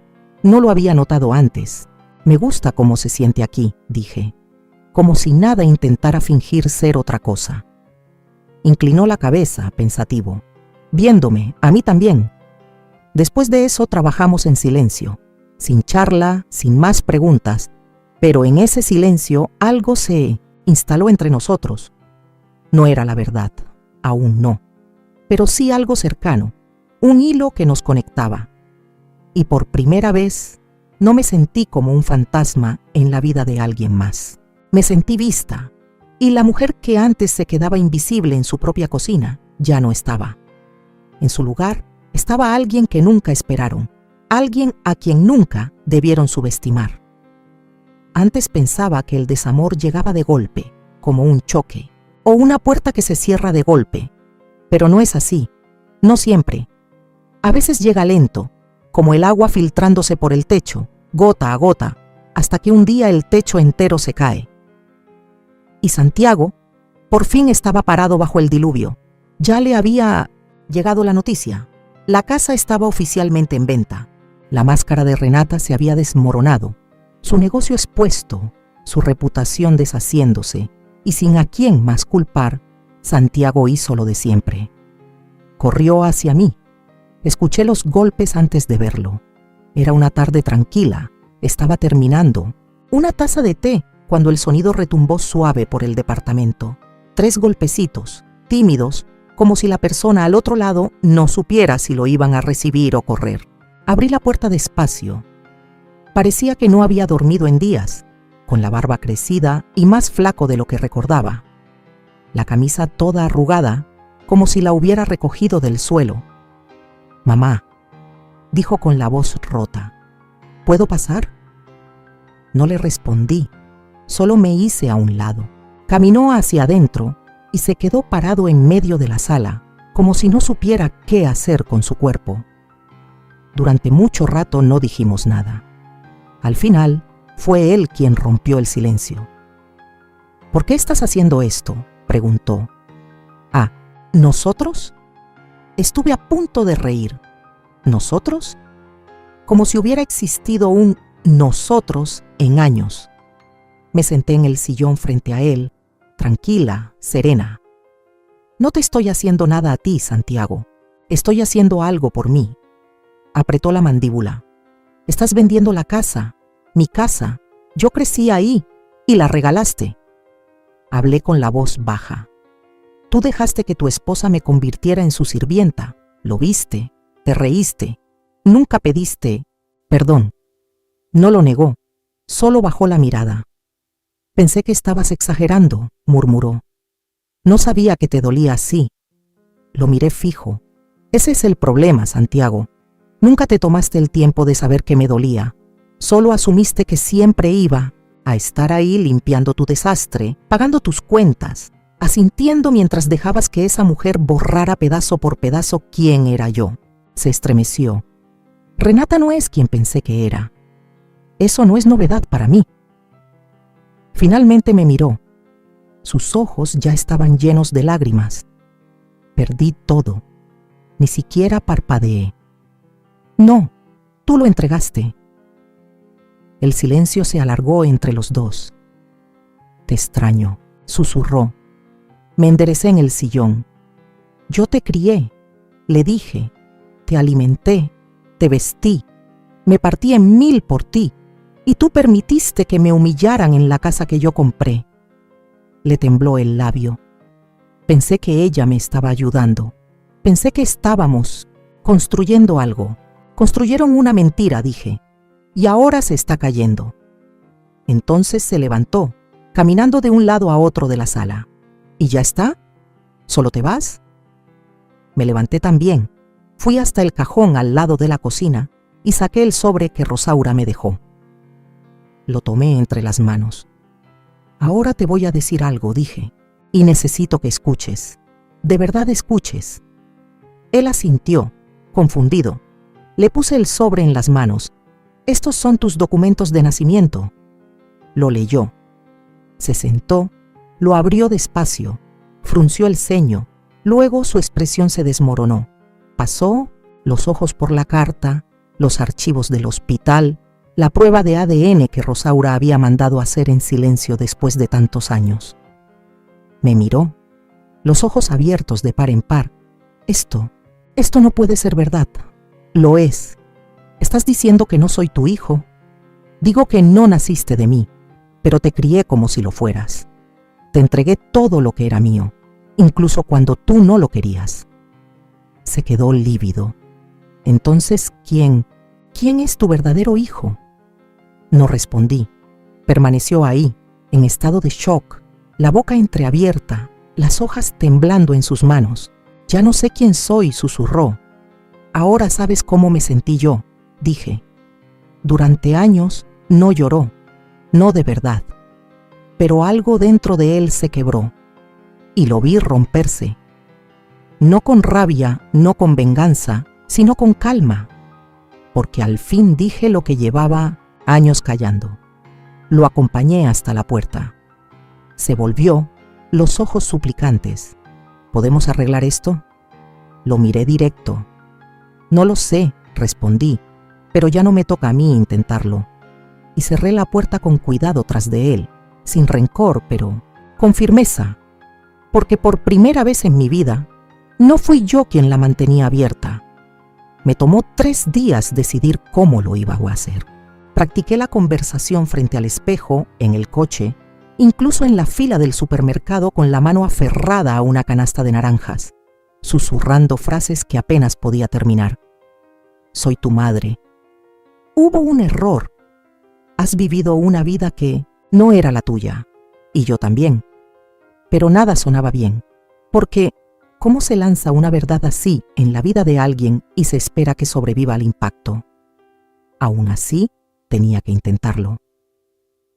No lo había notado antes. «Me gusta cómo se siente aquí», dije, como si nada intentara fingir ser otra cosa. Inclinó la cabeza, pensativo, viéndome, a mí también. Después de eso trabajamos en silencio, sin charla, sin más preguntas, pero en ese silencio algo se instaló entre nosotros. No era la verdad, aún no, pero sí algo cercano, un hilo que nos conectaba. Y por primera vez no me sentí como un fantasma en la vida de alguien más. Me sentí vista, y la mujer que antes se quedaba invisible en su propia cocina ya no estaba. En su lugar estaba alguien que nunca esperaron, alguien a quien nunca debieron subestimar. Antes pensaba que el desamor llegaba de golpe, como un choque, o una puerta que se cierra de golpe, pero no es así, no siempre. A veces llega lento, como el agua filtrándose por el techo, gota a gota, hasta que un día el techo entero se cae. Y Santiago, por fin estaba parado bajo el diluvio. Ya le había llegado la noticia. La casa estaba oficialmente en venta. La máscara de Renata se había desmoronado. Su negocio expuesto, su reputación deshaciéndose, y sin a quién más culpar, Santiago hizo lo de siempre. Corrió hacia mí. Escuché los golpes antes de verlo. Era una tarde tranquila. Estaba terminando. Una taza de té cuando el sonido retumbó suave por el departamento. 3 golpecitos, tímidos, como si la persona al otro lado no supiera si lo iban a recibir o correr. Abrí la puerta despacio. Parecía que no había dormido en días, con la barba crecida y más flaco de lo que recordaba. La camisa toda arrugada, como si la hubiera recogido del suelo. «Mamá», dijo con la voz rota, «¿puedo pasar?». No le respondí, solo me hice a un lado. Caminó hacia adentro y se quedó parado en medio de la sala, como si no supiera qué hacer con su cuerpo. Durante mucho rato no dijimos nada. Al final, fue él quien rompió el silencio. «¿Por qué estás haciendo esto?», preguntó. «Ah, ¿nosotros?». Estuve a punto de reír. ¿Nosotros? Como si hubiera existido un nosotros en años. Me senté en el sillón frente a él, tranquila, serena. «No te estoy haciendo nada a ti, Santiago. Estoy haciendo algo por mí. Apretó la mandíbula. Estás vendiendo la casa, mi casa. Yo crecí ahí y la regalaste. Hablé con la voz baja. Tú dejaste que tu esposa me convirtiera en su sirvienta. Lo viste, te reíste. Nunca pediste perdón. No lo negó, solo bajó la mirada. Pensé que estabas exagerando, murmuró. No sabía que te dolía así. Lo miré fijo. Ese es el problema, Santiago. Nunca te tomaste el tiempo de saber que me dolía. Solo asumiste que siempre iba a estar ahí limpiando tu desastre, pagando tus cuentas, asintiendo mientras dejabas que esa mujer borrara pedazo por pedazo quién era yo. Se estremeció. Renata no es quien pensé que era. Eso no es novedad para mí. Finalmente me miró. Sus ojos ya estaban llenos de lágrimas. Perdí todo. Ni siquiera parpadeé. No, tú lo entregaste. El silencio se alargó entre los dos. Te extraño, susurró. Me enderecé en el sillón. Yo te crié, le dije, te alimenté, te vestí, me partí en 1000 por ti, y tú permitiste que me humillaran en la casa que yo compré. Le tembló el labio. Pensé que ella me estaba ayudando. Pensé que estábamos construyendo algo. Construyeron una mentira, dije, y ahora se está cayendo. Entonces se levantó, caminando de un lado a otro de la sala. ¿Y ya está? ¿Solo te vas? Me levanté también. Fui hasta el cajón al lado de la cocina y saqué el sobre que Rosaura me dejó. Lo tomé entre las manos. Ahora te voy a decir algo, dije, y necesito que escuches. De verdad escuches. Él asintió, confundido. Le puse el sobre en las manos. Estos son tus documentos de nacimiento. Lo leyó. Se sentó, lo abrió despacio, frunció el ceño, luego su expresión se desmoronó. Pasó los ojos por la carta, los archivos del hospital, la prueba de ADN que Rosaura había mandado hacer en silencio después de tantos años. Me miró, los ojos abiertos de par en par. Esto no puede ser verdad. Lo es. ¿Estás diciendo que no soy tu hijo? Digo que no naciste de mí, pero te crié como si lo fueras. Te entregué todo lo que era mío, incluso cuando tú no lo querías. Se quedó lívido. Entonces, ¿quién es tu verdadero hijo? No respondí. Permaneció ahí, en estado de shock, la boca entreabierta, las hojas temblando en sus manos. Ya no sé quién soy, susurró. Ahora sabes cómo me sentí yo, dije. Durante años no lloró, no de verdad. Pero algo dentro de él se quebró, y lo vi romperse. No con rabia, no con venganza, sino con calma, porque al fin dije lo que llevaba años callando. Lo acompañé hasta la puerta. Se volvió, los ojos suplicantes. ¿Podemos arreglar esto? Lo miré directo. No lo sé, respondí, pero ya no me toca a mí intentarlo. Y cerré la puerta con cuidado tras de él, sin rencor, pero con firmeza, porque por primera vez en mi vida no fui yo quien la mantenía abierta. Me tomó 3 días decidir cómo lo iba a hacer. Practiqué la conversación frente al espejo, en el coche, incluso en la fila del supermercado con la mano aferrada a una canasta de naranjas, susurrando frases que apenas podía terminar. Soy tu madre. Hubo un error. Has vivido una vida que no era la tuya, y yo también. Pero nada sonaba bien, porque ¿cómo se lanza una verdad así en la vida de alguien y se espera que sobreviva al impacto? Aún así, tenía que intentarlo.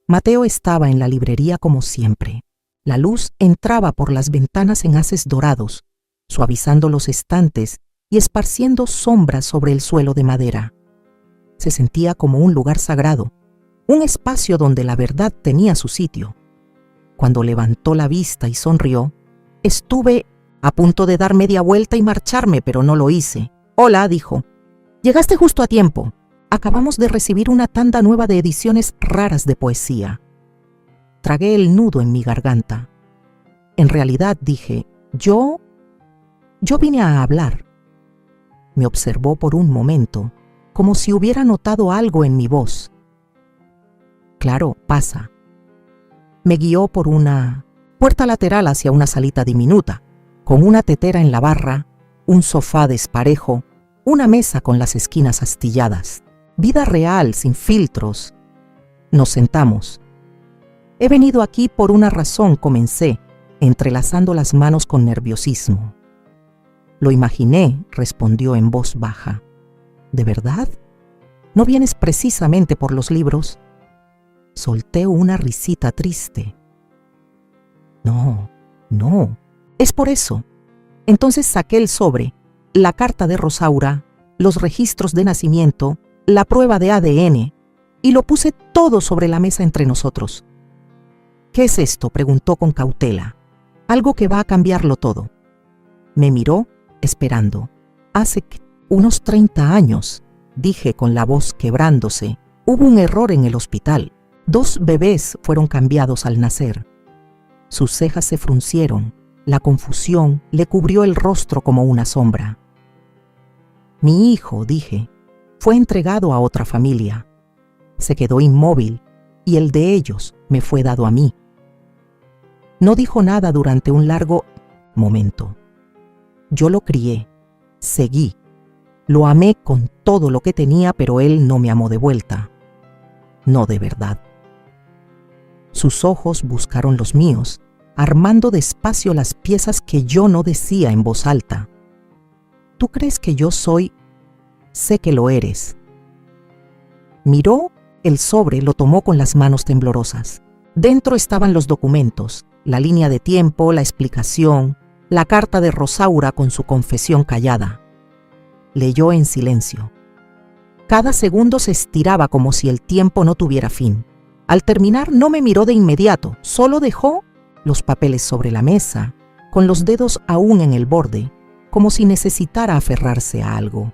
Mateo estaba en la librería como siempre. La luz entraba por las ventanas en haces dorados, suavizando los estantes y esparciendo sombras sobre el suelo de madera. Se sentía como un lugar sagrado, un espacio donde la verdad tenía su sitio. Cuando levantó la vista y sonrió, estuve a punto de dar media vuelta y marcharme, pero no lo hice. Hola, dijo. Llegaste justo a tiempo. Acabamos de recibir una tanda nueva de ediciones raras de poesía. Tragué el nudo en mi garganta. En realidad, dije, yo vine a hablar. Me observó por un momento como si hubiera notado algo en mi voz. Claro, pasa. Me guió por una puerta lateral hacia una salita diminuta, con una tetera en la barra, un sofá desparejo, una mesa con las esquinas astilladas. Vida real, sin filtros. Nos sentamos. He venido aquí por una razón, comencé, entrelazando las manos con nerviosismo. Lo imaginé, respondió en voz baja. ¿De verdad? ¿No vienes precisamente por los libros? Solté una risita triste. No, es por eso. Entonces saqué el sobre, la carta de Rosaura, los registros de nacimiento, la prueba de ADN, y lo puse todo sobre la mesa entre nosotros. ¿Qué es esto?, preguntó con cautela. Algo que va a cambiarlo todo. Me miró, esperando. Hace unos 30 años, dije con la voz quebrándose, hubo un error en el hospital. 2 bebés fueron cambiados al nacer. Sus cejas se fruncieron, la confusión le cubrió el rostro como una sombra. Mi hijo, dije, fue entregado a otra familia. Se quedó inmóvil y el de ellos me fue dado a mí. No dijo nada durante un largo momento. Yo lo crié, seguí, lo amé con todo lo que tenía, pero él no me amó de vuelta. No de verdad. Sus ojos buscaron los míos, armando despacio las piezas que yo no decía en voz alta. ¿Tú crees que yo soy? Sé que lo eres. Miró el sobre, lo tomó con las manos temblorosas. Dentro estaban los documentos, la línea de tiempo, la explicación, la carta de Rosaura con su confesión callada. Leyó en silencio. Cada segundo se estiraba como si el tiempo no tuviera fin. Al terminar no me miró de inmediato, solo dejó los papeles sobre la mesa, con los dedos aún en el borde, como si necesitara aferrarse a algo.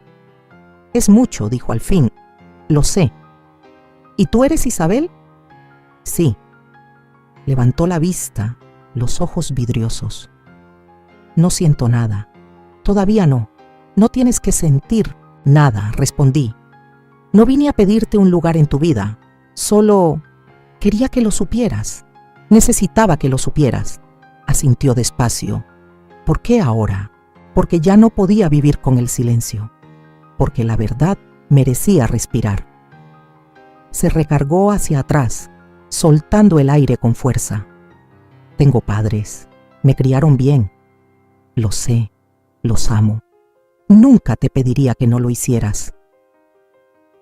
Es mucho, dijo al fin. Lo sé. ¿Y tú eres Isabel? Sí. Levantó la vista, los ojos vidriosos. No siento nada. Todavía no. No tienes que sentir nada, respondí. No vine a pedirte un lugar en tu vida. Solo quería que lo supieras. Necesitaba que lo supieras. Asintió despacio. ¿Por qué ahora? Porque ya no podía vivir con el silencio. Porque la verdad merecía respirar. Se recargó hacia atrás, soltando el aire con fuerza. Tengo padres. Me criaron bien. Lo sé. Los amo. Nunca te pediría que no lo hicieras.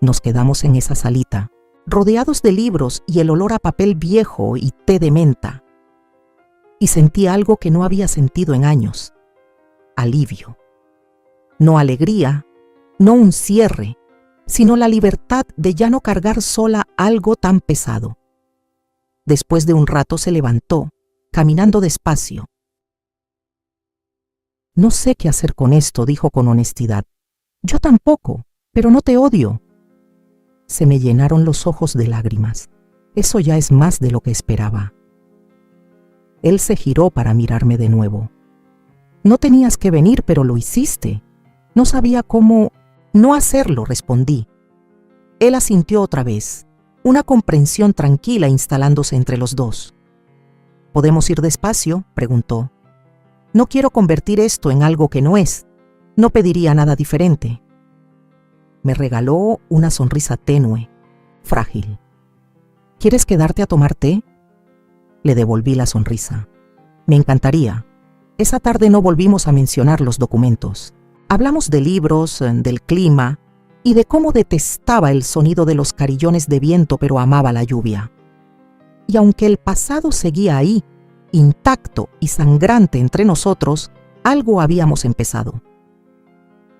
Nos quedamos en esa salita, rodeados de libros y el olor a papel viejo y té de menta. Y sentí algo que no había sentido en años. Alivio. No alegría, no un cierre, sino la libertad de ya no cargar sola algo tan pesado. Después de un rato se levantó, caminando despacio. No sé qué hacer con esto, dijo con honestidad. Yo tampoco, pero no te odio. Se me llenaron los ojos de lágrimas. Eso ya es más de lo que esperaba. Él se giró para mirarme de nuevo. No tenías que venir, pero lo hiciste. No sabía cómo no hacerlo, respondí. Él asintió otra vez, una comprensión tranquila instalándose entre los dos. ¿Podemos ir despacio?, preguntó. No quiero convertir esto en algo que no es. No pediría nada diferente. Me regaló una sonrisa tenue, frágil. ¿Quieres quedarte a tomar té? Le devolví la sonrisa. Me encantaría. Esa tarde no volvimos a mencionar los documentos. Hablamos de libros, del clima y de cómo detestaba el sonido de los carillones de viento, pero amaba la lluvia. Y aunque el pasado seguía ahí, intacto y sangrante entre nosotros, algo habíamos empezado.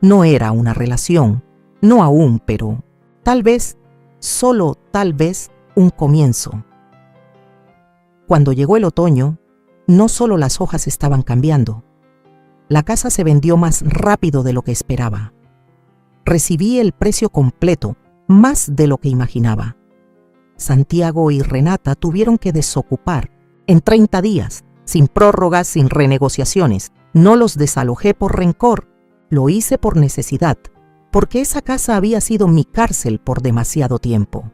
No era una relación, no aún, pero tal vez, solo tal vez, un comienzo. Cuando llegó el otoño, no solo las hojas estaban cambiando. La casa se vendió más rápido de lo que esperaba. Recibí el precio completo, más de lo que imaginaba. Santiago y Renata tuvieron que desocupar en 30 días, sin prórrogas, sin renegociaciones. No los desalojé por rencor, lo hice por necesidad. porque esa casa había sido mi cárcel por demasiado tiempo.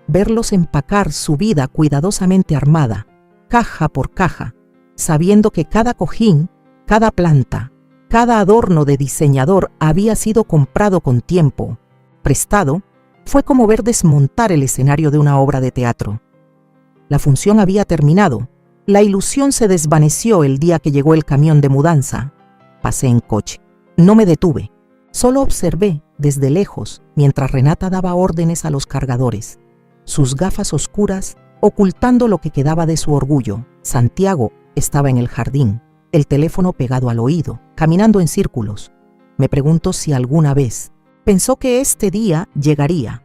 Verlos empacar su vida cuidadosamente armada, caja por caja, sabiendo que cada cojín, cada planta, cada adorno de diseñador había sido comprado con tiempo, prestado, fue como ver desmontar el escenario de una obra de teatro. La función había terminado. La ilusión se desvaneció el día que llegó el camión de mudanza. Pasé en coche. No me detuve. Solo observé desde lejos mientras Renata daba órdenes a los cargadores. Sus gafas oscuras ocultando lo que quedaba de su orgullo. Santiago estaba en el jardín, el teléfono pegado al oído, caminando en círculos. Me pregunto si alguna vez pensó que este día llegaría.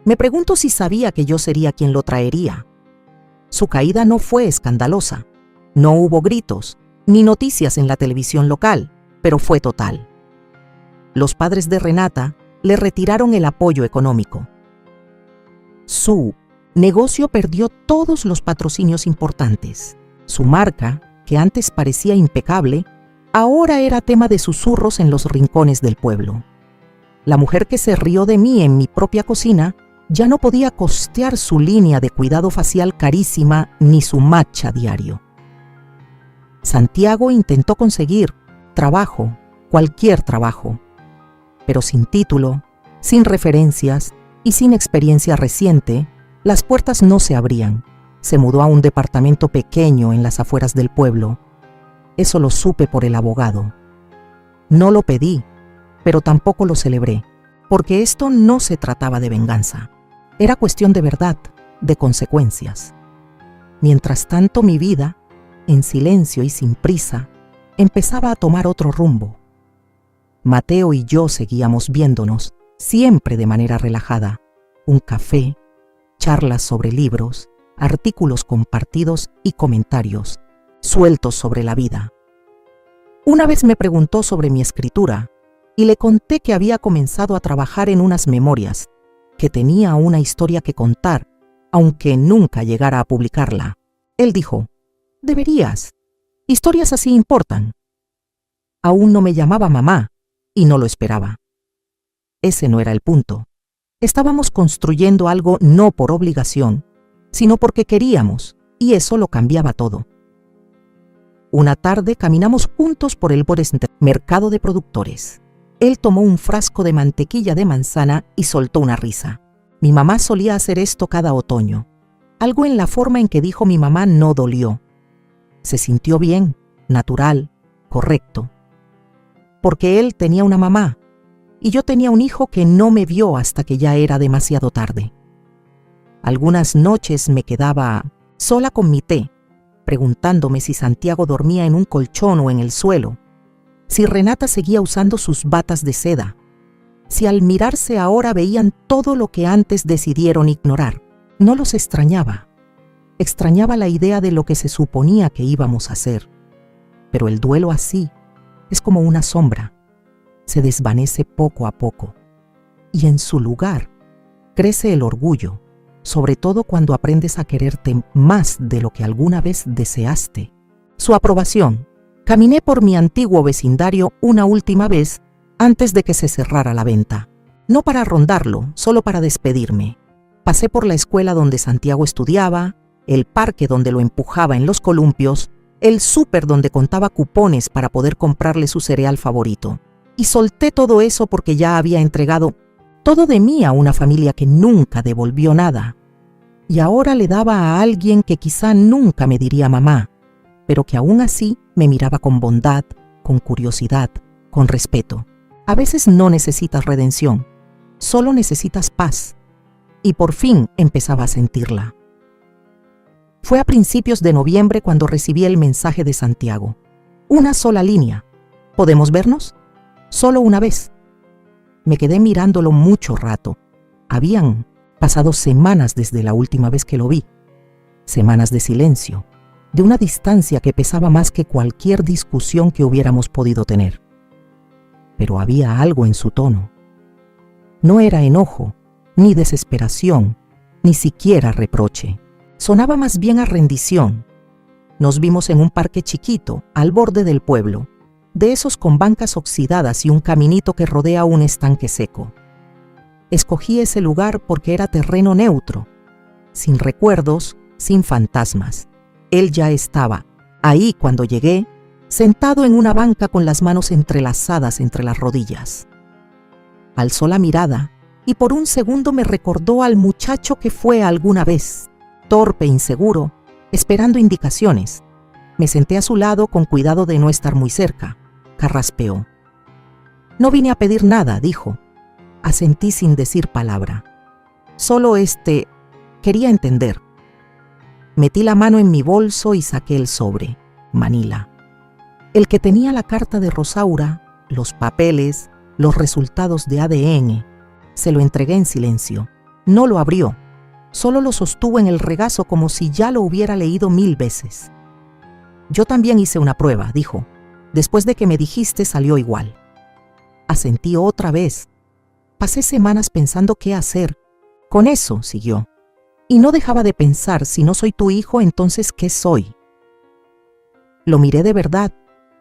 Me pregunto si sabía que yo sería quien lo traería. Su caída no fue escandalosa. No hubo gritos, ni noticias en la televisión local, pero fue total. Los padres de Renata le retiraron el apoyo económico. Su negocio perdió todos los patrocinios importantes. Su marca, que antes parecía impecable, ahora era tema de susurros en los rincones del pueblo. La mujer que se rió de mí en mi propia cocina ya no podía costear su línea de cuidado facial carísima ni su matcha diario. Santiago intentó conseguir trabajo, cualquier trabajo, pero sin título, sin referencias y sin experiencia reciente, las puertas no se abrían. Se mudó a un departamento pequeño en las afueras del pueblo. Eso lo supe por el abogado. No lo pedí, pero tampoco lo celebré, porque esto no se trataba de venganza. Era cuestión de verdad, de consecuencias. Mientras tanto, mi vida, en silencio y sin prisa, empezaba a tomar otro rumbo. Mateo y yo seguíamos viéndonos, siempre de manera relajada. Un café, charlas sobre libros, artículos compartidos y comentarios sueltos sobre la vida. Una vez me preguntó sobre mi escritura y le conté que había comenzado a trabajar en unas memorias, que tenía una historia que contar, aunque nunca llegara a publicarla. Él dijo: «Deberías. Historias así importan». Aún no me llamaba mamá y no lo esperaba. Ese no era el punto. Estábamos construyendo algo no por obligación, sino porque queríamos, y eso lo cambiaba todo. Una tarde caminamos juntos por el mercado de productores. Él tomó un frasco de mantequilla de manzana y soltó una risa. Mi mamá solía hacer esto cada otoño. Algo en la forma en que dijo mi mamá no dolió. Se sintió bien, natural, correcto. Porque él tenía una mamá y yo tenía un hijo que no me vio hasta que ya era demasiado tarde. Algunas noches me quedaba sola con mi té, preguntándome si Santiago dormía en un colchón o en el suelo, si Renata seguía usando sus batas de seda, si al mirarse ahora veían todo lo que antes decidieron ignorar. No los extrañaba. Extrañaba la idea de lo que se suponía que íbamos a hacer. Pero el duelo así es como una sombra. Se desvanece poco a poco. Y en su lugar crece el orgullo, sobre todo cuando aprendes a quererte más de lo que alguna vez deseaste. Su aprobación. Caminé por mi antiguo vecindario una última vez antes de que se cerrara la venta. No para rondarlo, solo para despedirme. Pasé por la escuela donde Santiago estudiaba, el parque donde lo empujaba en los columpios, el súper donde contaba cupones para poder comprarle su cereal favorito. Y solté todo eso porque ya había entregado todo de mí a una familia que nunca devolvió nada. Y ahora le daba a alguien que quizá nunca me diría mamá, pero que aún así me miraba con bondad, con curiosidad, con respeto. A veces no necesitas redención, solo necesitas paz. Y por fin empezaba a sentirla. Fue a principios de noviembre cuando recibí el mensaje de Santiago. Una sola línea. ¿Podemos vernos? Solo una vez. Me quedé mirándolo mucho rato. Habían pasado semanas desde la última vez que lo vi. Semanas de silencio, de una distancia que pesaba más que cualquier discusión que hubiéramos podido tener. Pero había algo en su tono. No era enojo, ni desesperación, ni siquiera reproche. Sonaba más bien a rendición. Nos vimos en un parque chiquito, al borde del pueblo. de esos con bancas oxidadas y un caminito que rodea un estanque seco. Escogí ese lugar porque era terreno neutro, sin recuerdos, sin fantasmas. Él ya estaba ahí cuando llegué, sentado en una banca con las manos entrelazadas entre las rodillas. Alzó la mirada y por un segundo me recordó al muchacho que fue alguna vez, torpe e inseguro, esperando indicaciones. Me senté a su lado con cuidado de no estar muy cerca. Carraspeó. No vine a pedir nada, dijo. Asentí sin decir palabra. Solo quería entender. Metí la mano en mi bolso y saqué el sobre, Manila. El que tenía la carta de Rosaura, los papeles, los resultados de ADN. Se lo entregué en silencio. No lo abrió. Solo lo sostuvo en el regazo como si ya lo hubiera leído 1000 veces. Yo también hice una prueba, dijo. Después de que me dijiste salió igual. Asentí otra vez. Pasé semanas pensando qué hacer. Con eso, siguió. Y no dejaba de pensar, si no soy tu hijo, entonces ¿qué soy? Lo miré de verdad,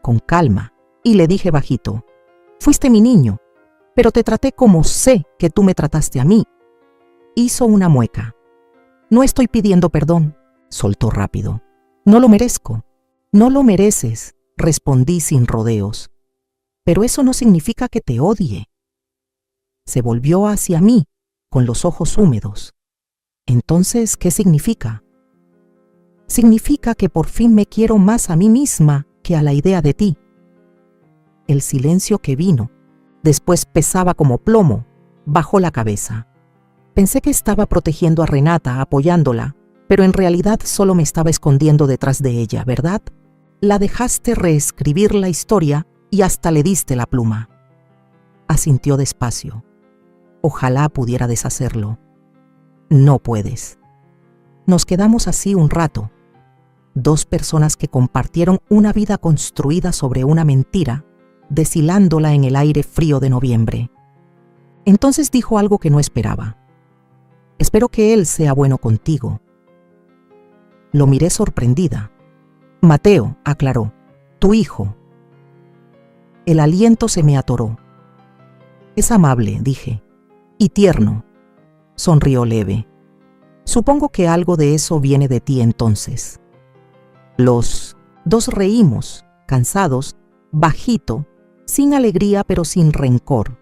con calma, y le dije bajito, fuiste mi niño, pero te traté como sé que tú me trataste a mí. Hizo una mueca. No estoy pidiendo perdón, soltó rápido. No lo merezco. No lo mereces, respondí sin rodeos. Pero eso no significa que te odie. Se volvió hacia mí, con los ojos húmedos. Entonces, ¿qué significa? Significa que por fin me quiero más a mí misma que a la idea de ti. El silencio que vino, después pesaba como plomo, bajó la cabeza. Pensé que estaba protegiendo a Renata, apoyándola, pero en realidad solo me estaba escondiendo detrás de ella, ¿verdad? La dejaste reescribir la historia y hasta le diste la pluma. Asintió despacio. Ojalá pudiera deshacerlo. No puedes. Nos quedamos así un rato. 2 personas que compartieron una vida construida sobre una mentira, deshilándola en el aire frío de noviembre. Entonces dijo algo que no esperaba. Espero que él sea bueno contigo. Lo miré sorprendida. Mateo, aclaró, tu hijo. El aliento se me atoró. Es amable, dije, y tierno. Sonrió leve. Supongo que algo de eso viene de ti entonces. Los 2 reímos, cansados, bajito, sin alegría pero sin rencor.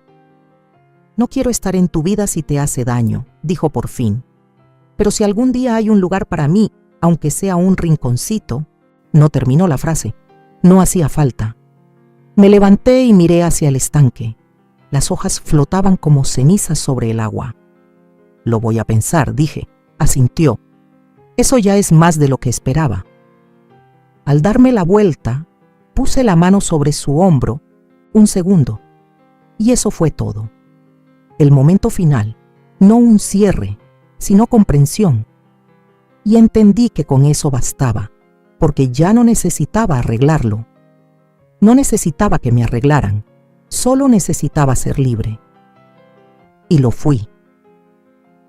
No quiero estar en tu vida si te hace daño, dijo por fin. Pero si algún día hay un lugar para mí, aunque sea un rinconcito, no terminó la frase. No hacía falta. Me levanté y miré hacia el estanque. Las hojas flotaban como cenizas sobre el agua. Lo voy a pensar, dije. Asintió. Eso ya es más de lo que esperaba. Al darme la vuelta, puse la mano sobre su hombro, un segundo. Y eso fue todo. El momento final, no un cierre, sino comprensión. Y entendí que con eso bastaba, porque ya no necesitaba arreglarlo. No necesitaba que me arreglaran, solo necesitaba ser libre. Y lo fui.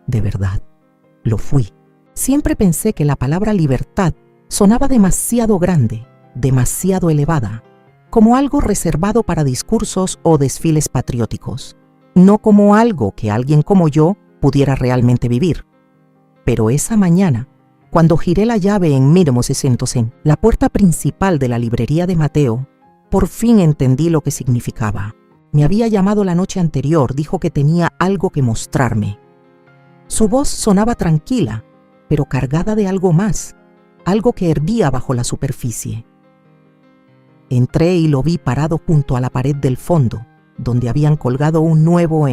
De verdad, lo fui. Siempre pensé que la palabra libertad sonaba demasiado grande, demasiado elevada, como algo reservado para discursos o desfiles patrióticos, no como algo que alguien como yo pudiera realmente vivir. Pero esa mañana, cuando giré la llave en en la puerta principal de la librería de Mateo, por fin entendí lo que significaba. Me había llamado la noche anterior, dijo que tenía algo que mostrarme. Su voz sonaba tranquila, pero cargada de algo más, algo que hervía bajo la superficie. Entré y lo vi parado junto a la pared del fondo, donde habían colgado un nuevo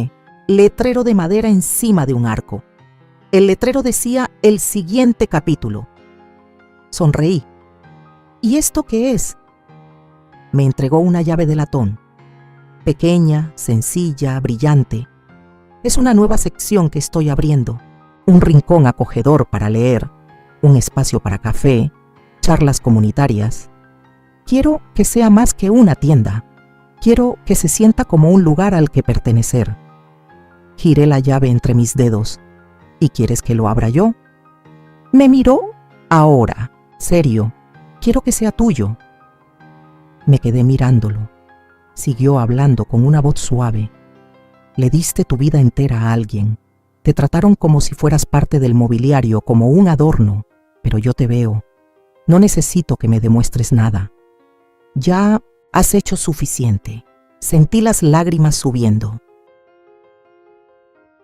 letrero de madera encima de un arco. El letrero decía el siguiente capítulo. Sonreí. ¿Y esto qué es? Me entregó una llave de latón. Pequeña, sencilla, brillante. Es una nueva sección que estoy abriendo. Un rincón acogedor para leer, un espacio para café, charlas comunitarias. Quiero que sea más que una tienda. Quiero que se sienta como un lugar al que pertenecer. Giré la llave entre mis dedos. ¿Y quieres que lo abra yo? Me miró. Ahora, serio, quiero que sea tuyo. Me quedé mirándolo. siguió hablando con una voz suave. Le diste tu vida entera a alguien. Te trataron como si fueras parte del mobiliario, como un adorno, pero yo te veo. No necesito que me demuestres nada. Ya has hecho suficiente. Sentí las lágrimas subiendo.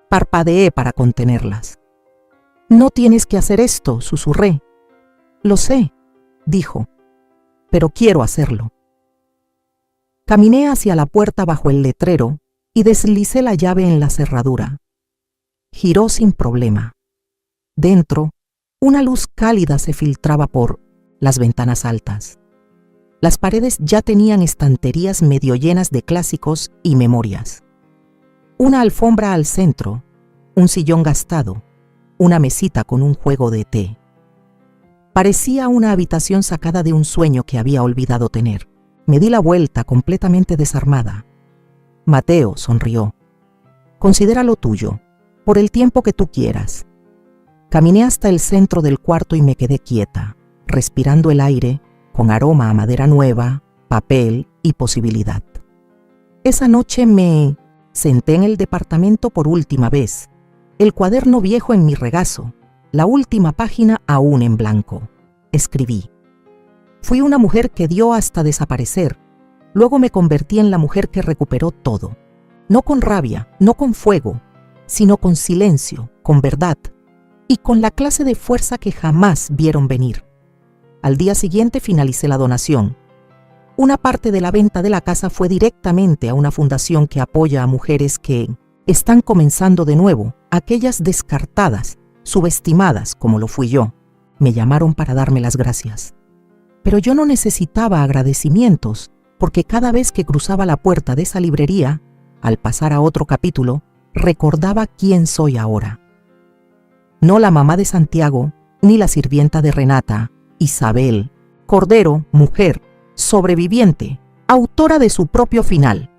Parpadeé para contenerlas. No tienes que hacer esto, susurré. Lo sé, dijo, pero quiero hacerlo. Caminé hacia la puerta bajo el letrero y deslicé la llave en la cerradura. Giró sin problema. Dentro, una luz cálida se filtraba por las ventanas altas. Las paredes ya tenían estanterías medio llenas de clásicos y memorias. Una alfombra al centro, un sillón gastado, una mesita con un juego de té. Parecía una habitación sacada de un sueño que había olvidado tener. Me di la vuelta completamente desarmada. Mateo sonrió. Considéralo tuyo, por el tiempo que tú quieras. Caminé hasta el centro del cuarto y me quedé quieta, respirando el aire con aroma a madera nueva, papel y posibilidad. Esa noche me senté en el departamento por última vez, el cuaderno viejo en mi regazo, la última página aún en blanco. Escribí. Fui una mujer que dio hasta desaparecer. Luego me convertí en la mujer que recuperó todo. No con rabia, no con fuego, sino con silencio, con verdad y con la clase de fuerza que jamás vieron venir. Al día siguiente finalicé la donación. Una parte de la venta de la casa fue directamente a una fundación que apoya a mujeres que están comenzando de nuevo, aquellas descartadas, subestimadas como lo fui yo. Me llamaron para darme las gracias. Pero yo no necesitaba agradecimientos, porque cada vez que cruzaba la puerta de esa librería, al pasar a otro capítulo, recordaba quién soy ahora. No la mamá de Santiago, ni la sirvienta de Renata, Isabel, Cordero, mujer, sobreviviente, autora de su propio final.